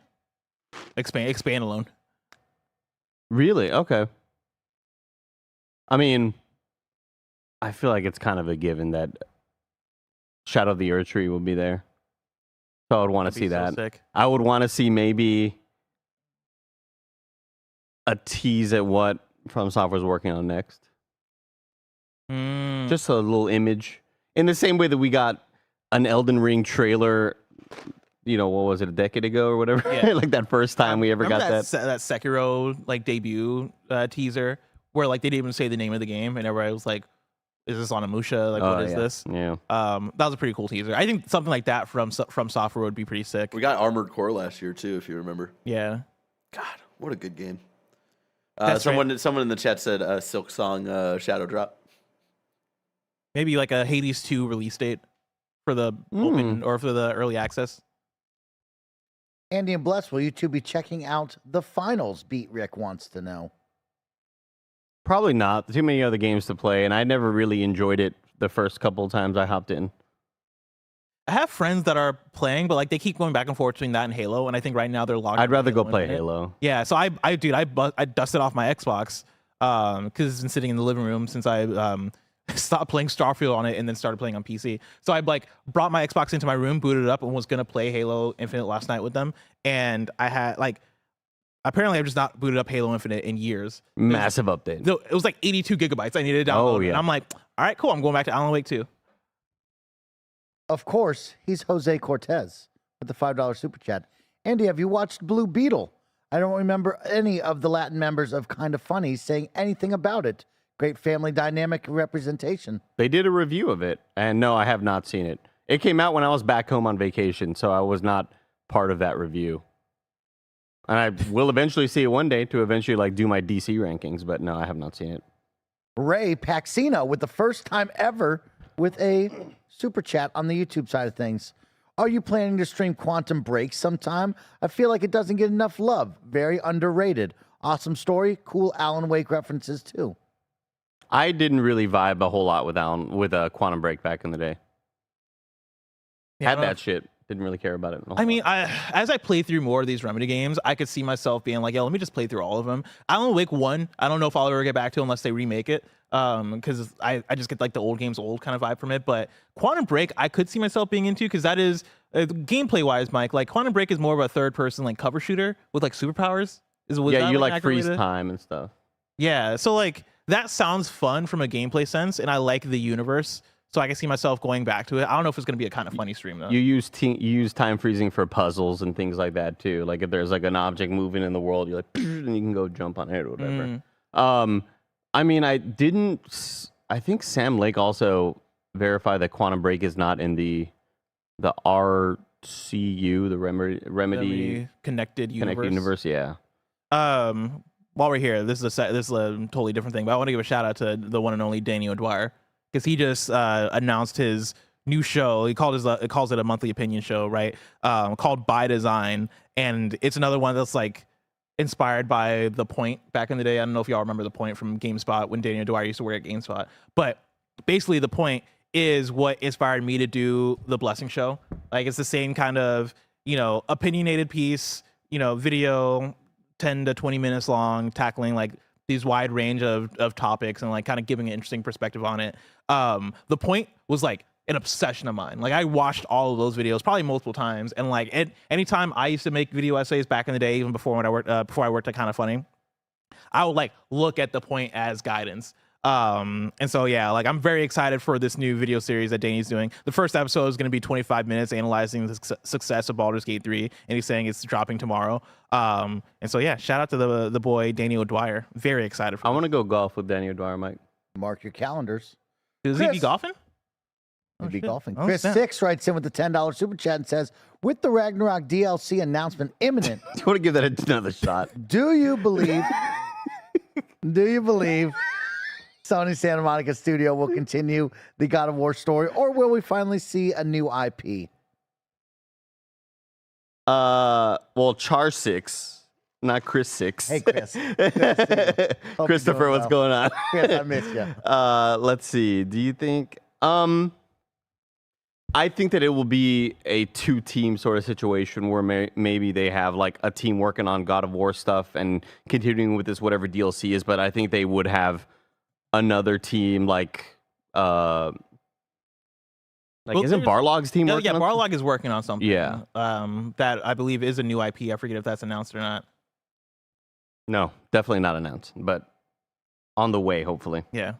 Expand alone. Really? Okay. I mean, I feel like it's kind of a given that Shadow of the Earth Tree will be there. So I would want to see that. Sick. I would want to see maybe a tease at what From Software's working on next. Just a little image. In the same way that we got an Elden Ring trailer, you know, what was it, a decade ago or whatever? Yeah. Like that first time we ever got Remember that. that Sekiro like debut teaser where like they didn't even say the name of the game and everybody was like, "Is this on Amusha? Like, what is this?" Yeah. That was a pretty cool teaser. I think something like that from Software would be pretty sick. We got Armored Core last year too, if you remember. Yeah. God, what a good game. That's someone in the chat said Silk Song Shadow Drop. Maybe like a Hades 2 release date for the open or for the early access. Andy and Bless, will you two be checking out the finals? Beat Rick wants to know. Probably not. Too many other games to play, and I never really enjoyed it the first couple of times I hopped in. I have friends that are playing, but like they keep going back and forth between that and Halo, and I think right now they're locked. I'd rather go Halo play Infinite. Halo. Yeah, so I dusted off my Xbox because it's been sitting in the living room since I stopped playing Starfield on it and then started playing on PC. So I like brought my Xbox into my room, booted it up, and was gonna play Halo Infinite last night with them. And I had like, apparently I've just not booted up Halo Infinite in years. Massive update. So it was like 82 gigabytes I needed to download. Oh, yeah. And I'm like, all right, cool. I'm going back to Alan Wake 2. Of course, he's Jose Cortez with the $5 super chat. Andy, have you watched Blue Beetle? I don't remember any of the Latin members of Kinda Funny saying anything about it. Great family dynamic representation. They did a review of it, and no, I have not seen it. It came out when I was back home on vacation, so I was not part of that review. And I will eventually see it one day to eventually like do my DC rankings, but no, I have not seen it. Ray Paxino with the first time ever with a super chat on the YouTube side of things. Are you planning to stream Quantum Break sometime? I feel like it doesn't get enough love. Very underrated. Awesome story. Cool Alan Wake references too. I didn't really vibe a whole lot with Quantum Break back in the day. Had that shit. Didn't really care about it. I mean, as I play through more of these Remedy games, I could see myself being like, yo, let me just play through all of them. Alan Wake 1, I don't know if I'll ever get back to unless they remake it. Because I just get like the old games old kind of vibe from it. But Quantum Break, I could see myself being into because that is, gameplay wise, Mike, like Quantum Break is more of a third person like cover shooter with like superpowers. Yeah, you like freeze time and stuff. Yeah, so like that sounds fun from a gameplay sense, and I like the universe. So I can see myself going back to it. I don't know if it's going to be a kind of funny stream though. You use time freezing for puzzles and things like that too. Like if there's like an object moving in the world, you're like, and you can go jump on it or whatever. I mean, I think Sam Lake also verified that Quantum Break is not in the RCU, the Remedy connected universe. Yeah. While we're here, this is a totally different thing, but I want to give a shout out to the one and only Danny O'Dwyer. Because he just announced his new show. He calls it a monthly opinion show, right? Called By Design, and it's another one that's like inspired by The Point back in the day. I don't know if y'all remember The Point from GameSpot when Daniel Dwyer used to work at GameSpot, but basically The Point is what inspired me to do the Blessing Show. Like it's the same kind of opinionated piece, video 10 to 20 minutes long, tackling like these wide range of topics and like kind of giving an interesting perspective on it. The Point was like an obsession of mine. Like I watched all of those videos probably multiple times, and like anytime I used to make video essays back in the day, even before I worked at Kinda Funny, I would like look at The Point as guidance. And so yeah, like I'm very excited for this new video series that Danny's doing. The first episode is going to be 25 minutes analyzing the success of Baldur's Gate 3, and he's saying it's dropping tomorrow. And so yeah, shout out to the boy Danny O'Dwyer. Very excited for I want to go golf with Danny O'Dwyer, Mike. Mark your calendars. Does he be golfing? He'd be golfing. Oh, Chris snap. 6 writes in with the $10 super chat and says, with the Ragnarok DLC announcement imminent, Do you want to give that another shot? do you believe Sony Santa Monica Studio will continue the God of War story, or will we finally see a new IP? Well, Char 6, not Chris 6. Hey, Chris. Good to see you. Hope Christopher, you're doing what's well. going on? Chris, I miss you. Let's see. Do you think? I think that it will be a two-team sort of situation where maybe they have like a team working on God of War stuff and continuing with this whatever DLC is, but I think they would have another team like isn't Barlog's team working on Barlog is working on something. Yeah. That I believe is a new IP. I forget if that's announced or not. No, definitely not announced, but on the way, hopefully. Yeah.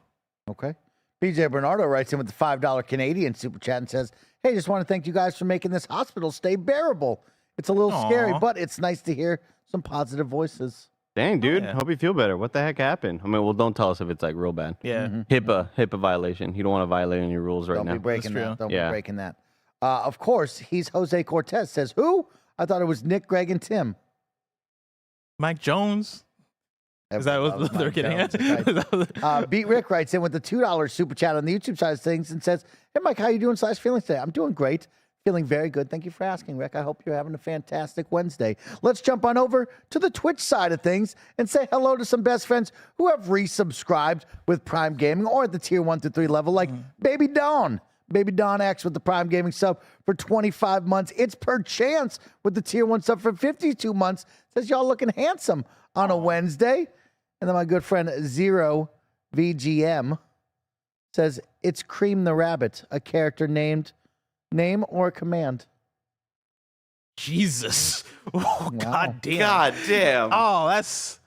Okay. BJ Bernardo writes in with the $5 Canadian super chat and says, hey, just want to thank you guys for making this hospital stay bearable. It's a little scary, but it's nice to hear some positive voices. Dang, dude. yeah. Hope you feel better. What the heck happened? I mean, well, don't tell us if it's like real bad. Yeah. HIPAA violation. You don't want to violate any rules right Don't now. be breaking That's that. true. Don't Yeah. be breaking that. Of course, he's Jose Cortez. Says, who? I thought it was Nick, Greg, and Tim. Mike Jones. Is that what Mike they're getting Jones, at? right. Beat Rick writes in with the $2 super chat on the YouTube side of things and says, hey, Mike, how you doing / feeling today? I'm doing great. Feeling very good. Thank you for asking, Rick. I hope you're having a fantastic Wednesday. Let's jump on over to the Twitch side of things and say hello to some best friends who have resubscribed with Prime Gaming or at the tier 1 through 3 level, like Baby Dawn, Baby Don X with the Prime Gaming sub for 25 months. It's per chance with the tier 1 sub for 52 months. Says y'all looking handsome on a Wednesday. And then my good friend Zero VGM says it's Cream the Rabbit, a character named name or command. Jesus. Oh, Wow. God damn. God damn. Oh, that's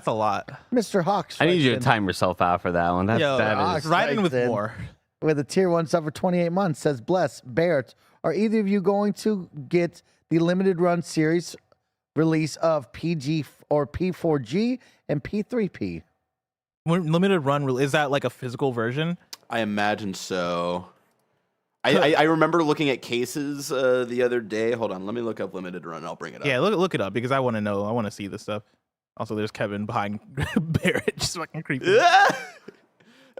a lot. Mr. Hawks. I need you to writes time yourself out for that one. Yo, That is. riding with in. more. with a tier 1 sub for 28 months. Says Bless Barrett. Are either of you going to get the limited run series release of PG or P4G and P3P? Limited run, is that like a physical version? I imagine so. I remember looking at cases the other day. Hold on, let me look up limited run. I'll bring it up. Yeah, look it up because I want to know. I want to see this stuff. Also, there's Kevin behind Barrett, just fucking creepy.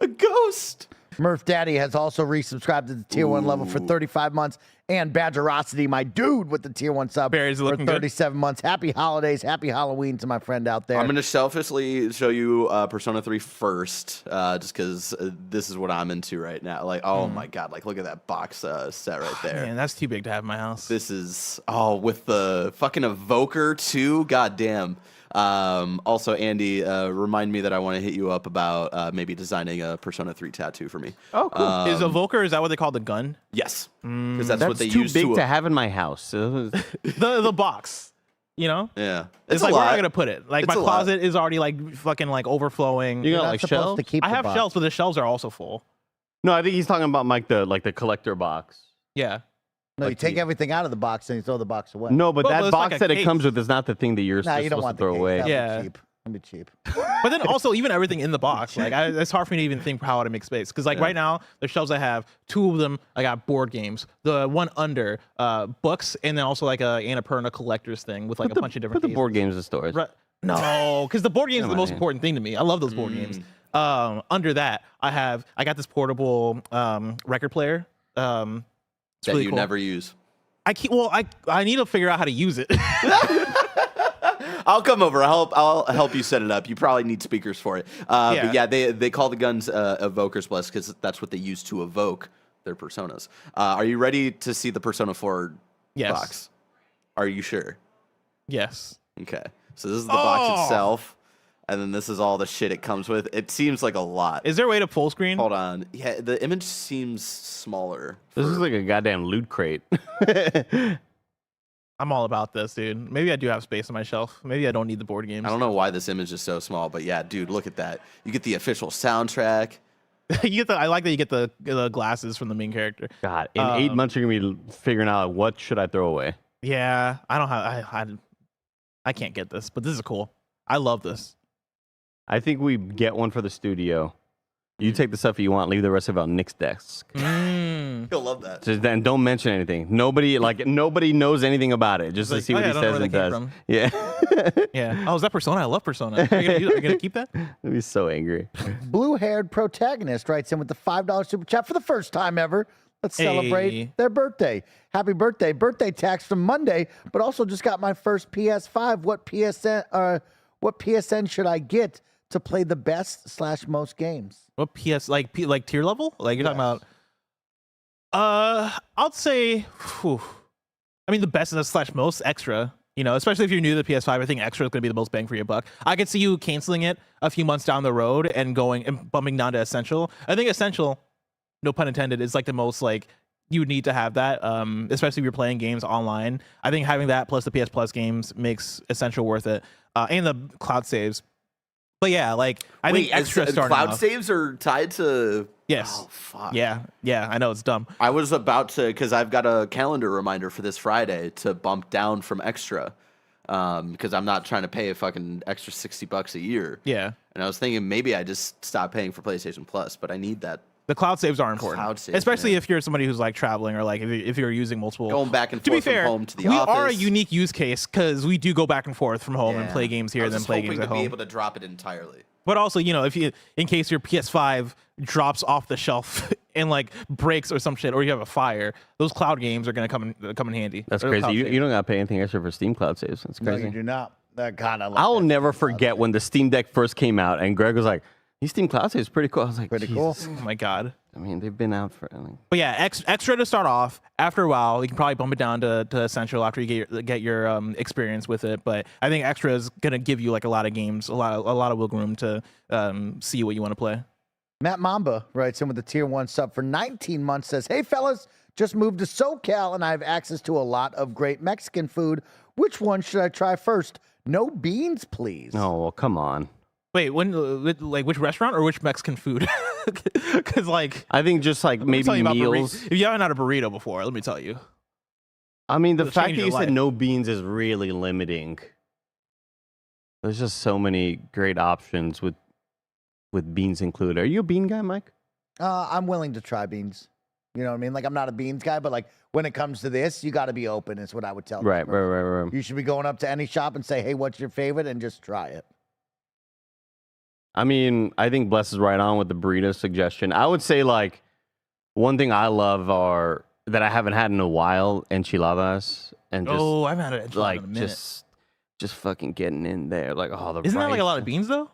A ghost. Murph Daddy has also resubscribed to the tier 1 level for 35 months. And Badgerosity, my dude, with the tier 1 sub Barry's for looking good. 37 months. Happy holidays, happy Halloween to my friend out there. I'm going to selfishly show you Persona 3 first, just because this is what I'm into right now. Like, oh my God, like look at that box set right there. Man, that's too big to have in my house. This is, with the fucking evoker too. God damn. Also, Andy, remind me that I want to hit you up about maybe designing a Persona 3 tattoo for me. Oh, cool. Is Evoker, is that what they call the gun? Yes, because that's what That's they too use big to. to have in my house. The box, you know? Yeah, It's a like, where am lot. I going to put it? Like, It's my a lot. closet is already like fucking like overflowing. You You're got not like supposed shelves? to keep I the have box. shelves, but the shelves are also full. No, I think he's talking about like the collector box. Yeah. No, you Like take the- everything out of the box and you throw the box away. No, but Well, that it's box like a that it case. comes with is not the thing that you're Nah, you don't supposed want to throw the case. away. That'd Yeah. be cheap. That'd be cheap. But then also, even everything in the box, like it's hard for me to even think how to make space. Because like right now, the shelves I have, 2 of them, I got board games. The one under, books, and then also like a Annapurna collector's thing with like a bunch of different Put the cases. board games in storage. Right. No, because the board game is the Come most on. important thing to me. I love those board games. Under that, I got this portable record player. It's that really you cool. never use. I need to figure out how to use it. I'll come over. I'll help you set it up. You probably need speakers for it. But yeah, they call the guns evokers, Bless, because that's what they use to evoke their personas. Are you ready to see the Persona 4 Yes. box? Are you sure? Yes. Okay. So this is the box Oh. itself, and then this is all the shit it comes with. It seems like a lot. Is there a way to full screen? Hold on. Yeah, the image seems smaller. This is like a goddamn loot crate. I'm all about this, dude. Maybe I do have space on my shelf. Maybe I don't need the board games. I don't know why this image is so small, but yeah, dude, look at that. You get the official soundtrack. I like that you get the glasses from the main character. God, in 8 months you're gonna be figuring out what should I throw away. Yeah, I don't have. I can't get this, but this is cool. I love this. I think we get one for the studio. You take the stuff you want, leave the rest of it on Nick's desk. You'll love that. Just then, don't mention anything. Nobody knows anything about it. Just to Like, see oh, what yeah, he I don't know says where and that does. came Yeah, Yeah. Oh, is that Persona? I love Persona. Are you gonna keep that? I'd be so angry. Blue-haired protagonist writes in with the $5 super chat for the first time ever. Let's celebrate Hey. their birthday. Happy birthday. Birthday tax from Monday, but also just got my first PS5. What PSN should I get to play the best/most games? What like tier level? Like you're talking about? I'd say, I mean, the best is / most extra. You know, especially if you're new to the PS5, I think extra is going to be the most bang for your buck. I could see you canceling it a few months down the road and going and bumping down to essential. I think essential, no pun intended, is like the most like you would need to have that, especially if you're playing games online. I think having that plus the PS Plus games makes essential worth it, and the cloud saves. But yeah, like I think extra starting cloud off. saves are tied to. Yes. Oh fuck. Yeah, I know it's dumb. I was about to, because I've got a calendar reminder for this Friday to bump down from extra, because I'm not trying to pay a fucking extra $60 a year. Yeah, And I was thinking maybe I just stop paying for PlayStation Plus, but I need that. the cloud saves are important, Cloud saves, especially man. if you're somebody who's like traveling or like if you're using multiple. Going back and To be forth from fair, home to the we office. are a unique use case because we do go back and forth from home and Yeah. play games here I and was then just play hoping games to at be home. able to drop it entirely. But also, you know, if you, in case your PS5 drops off the shelf and like breaks or some shit, or you have a fire, those cloud games are gonna come in handy. That's Or crazy. cloud You saves. don't gotta pay anything extra for Steam Cloud saves. That's No, crazy. you do not. God, I love I'll that. never forget when the Steam Deck first came out, and Greg was like, Steam Cloud Save is pretty cool. I was like, Pretty cool. Jesus. Oh my god. I mean, they've been out for. But yeah, extra to start off. After a while, you can probably bump it down to essential after you get your experience with it. But I think extra is gonna give you like a lot of games, a lot of wiggle room to see what you want to play. Matt Mamba writes in with the tier 1 sub for 19 months, says, hey, fellas, just moved to SoCal and I have access to a lot of great Mexican food. Which one should I try first? No beans, please. Oh, well, come on. Wait, like which restaurant or which Mexican food? Because like I think just like let me tell maybe you about meals. If you haven't had a burrito before, let me tell you. I mean, the It'll fact change that your you said life. no beans is really limiting. There's just so many great options with beans included. Are you a bean guy, Mike? I'm willing to try beans. You know what I mean? Like, I'm not a beans guy, but like when it comes to this, you got to be open is what I would tell them. Right. You should be going up to any shop and say, hey, what's your favorite? And just try it. I mean, I think Bless is right on with the burrito suggestion. I would say like one thing I love are that I haven't had in a while, enchiladas, and just I've had it like in a minute. just fucking getting in there. Like, oh, the Isn't that like a rice. lot of beans though?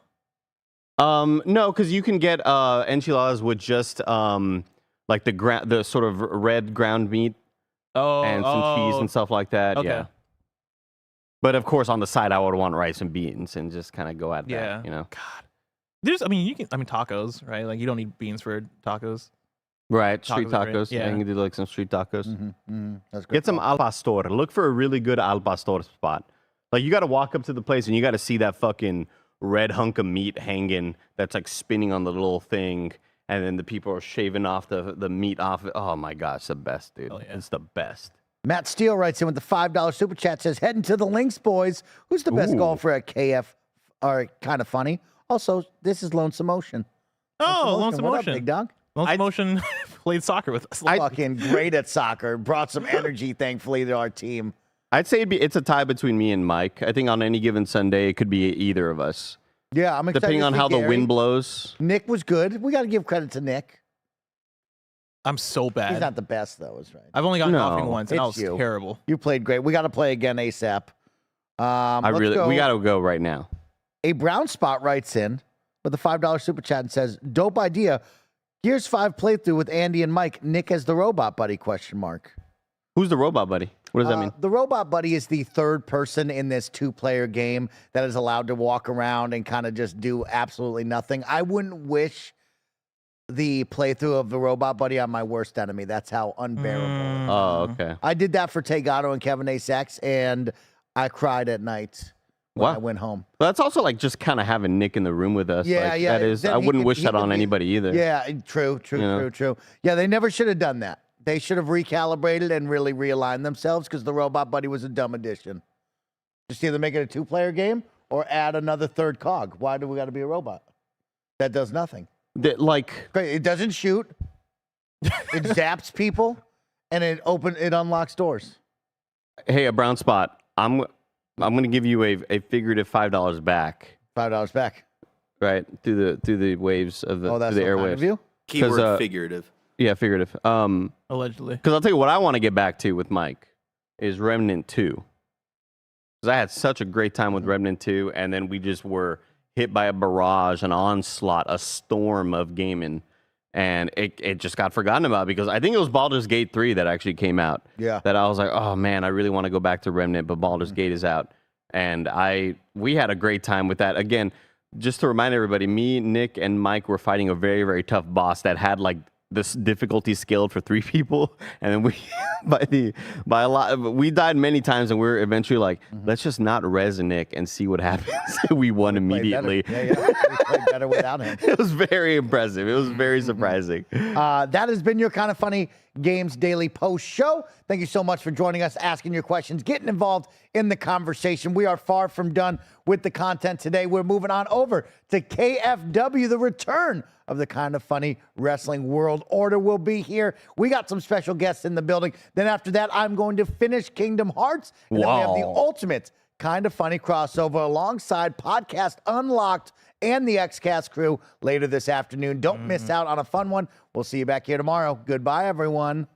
No, because you can get enchiladas with just like the sort of red ground meat and some cheese and stuff like that. Okay. Yeah. But of course, on the side, I would want rice and beans and just kind of go at Yeah. that. You know. God. Tacos, right? Like you don't need beans for tacos. Right, street Tacos are great. tacos. Yeah, Yeah. you can do like some street tacos. That's great. Get some al pastor. Look for a really good al pastor spot. Like you got to walk up to the place and you got to see that fucking red hunk of meat hanging that's like spinning on the little thing, and then the people are shaving off the meat off it. Oh my gosh, the best, dude. Oh, yeah. It's the best. Matt Steele writes in with the $5 super chat, says, heading to the Links, boys. Who's the best Ooh. golfer at KF? Or Kinda Funny. Also, this is Lonesome Ocean. Lonesome What up, Ocean. big dog? Lonesome Ocean played soccer with us. Fucking great at soccer. Brought some energy, thankfully, to our team. I'd say it's a tie between me and Mike. I think on any given Sunday, it could be either of us. Yeah, I'm excited. Depending to on see how the Gary. wind blows. Nick was good. We got to give credit to Nick. I'm so bad. He's not the best, though, is right. I've only gotten No, golfing once, and I it's was you. terrible. You played great. We got to play again ASAP. We Let's go. got to go right now. A brown spot writes in with a $5 super chat and says, dope idea. Gears 5 playthrough with Andy and Mike. Nick as the robot buddy, question mark. Who's the robot buddy? What does that mean? The robot buddy is the third person in this 2-player game that is allowed to walk around and kind of just do absolutely nothing. I wouldn't wish the playthrough of the robot buddy on my worst enemy. That's how unbearable. Oh, okay. I did that for Tagato and Kevin A. and I cried at night when Wow. I went home. But that's also like just kind of having Nick in the room with us. Yeah, like, yeah. That is. Then I he wouldn't could- wish he that could on be- anybody either. Yeah, true. Yeah, they never should have done that. They should have recalibrated and really realigned themselves because the robot buddy was a dumb addition. Just either make it a 2-player game or add another third cog. Why do we got to be a robot that does nothing? Like, It doesn't shoot. It zaps people, and it unlocks doors. hey, a brown spot. I'm gonna give you a figurative $5 back, $5 back. right, through the waves of the Oh, that's through the so kind of airwaves. you. Keyword figurative. Yeah, figurative. Allegedly. Because I'll tell you what I want to get back to with Mike is Remnant 2. Because I had such a great time with Remnant 2, and then we just were hit by a barrage, an onslaught, a storm of gaming, and it just got forgotten about because I think it was Baldur's Gate 3 that actually came out. Yeah. That I was like, oh man, I really want to go back to Remnant, but Baldur's Gate is out. And we had a great time with that. Again, just to remind everybody, me, Nick, and Mike were fighting a very, very tough boss that had like this difficulty scaled for 3 people, and then we by a lot we died many times, and we were eventually like, let's just not res Nick and see what happens. We won immediately. Yeah. We played better without him. It was very impressive. It was very surprising. That has been your Kinda Funny Games Daily Post Show. Thank you so much for joining us, asking your questions, getting involved in the conversation. We are far from done with the content today. We're moving on over to KFW, the return of the Kinda Funny Wrestling World Order will be here. We got some special guests in the building. Then after that, I'm going to finish Kingdom Hearts. And then we have the Wow. ultimate Kinda Funny crossover alongside Podcast Unlocked and the XCast crew later this afternoon. Don't miss out on a fun one. We'll see you back here tomorrow. Goodbye, everyone.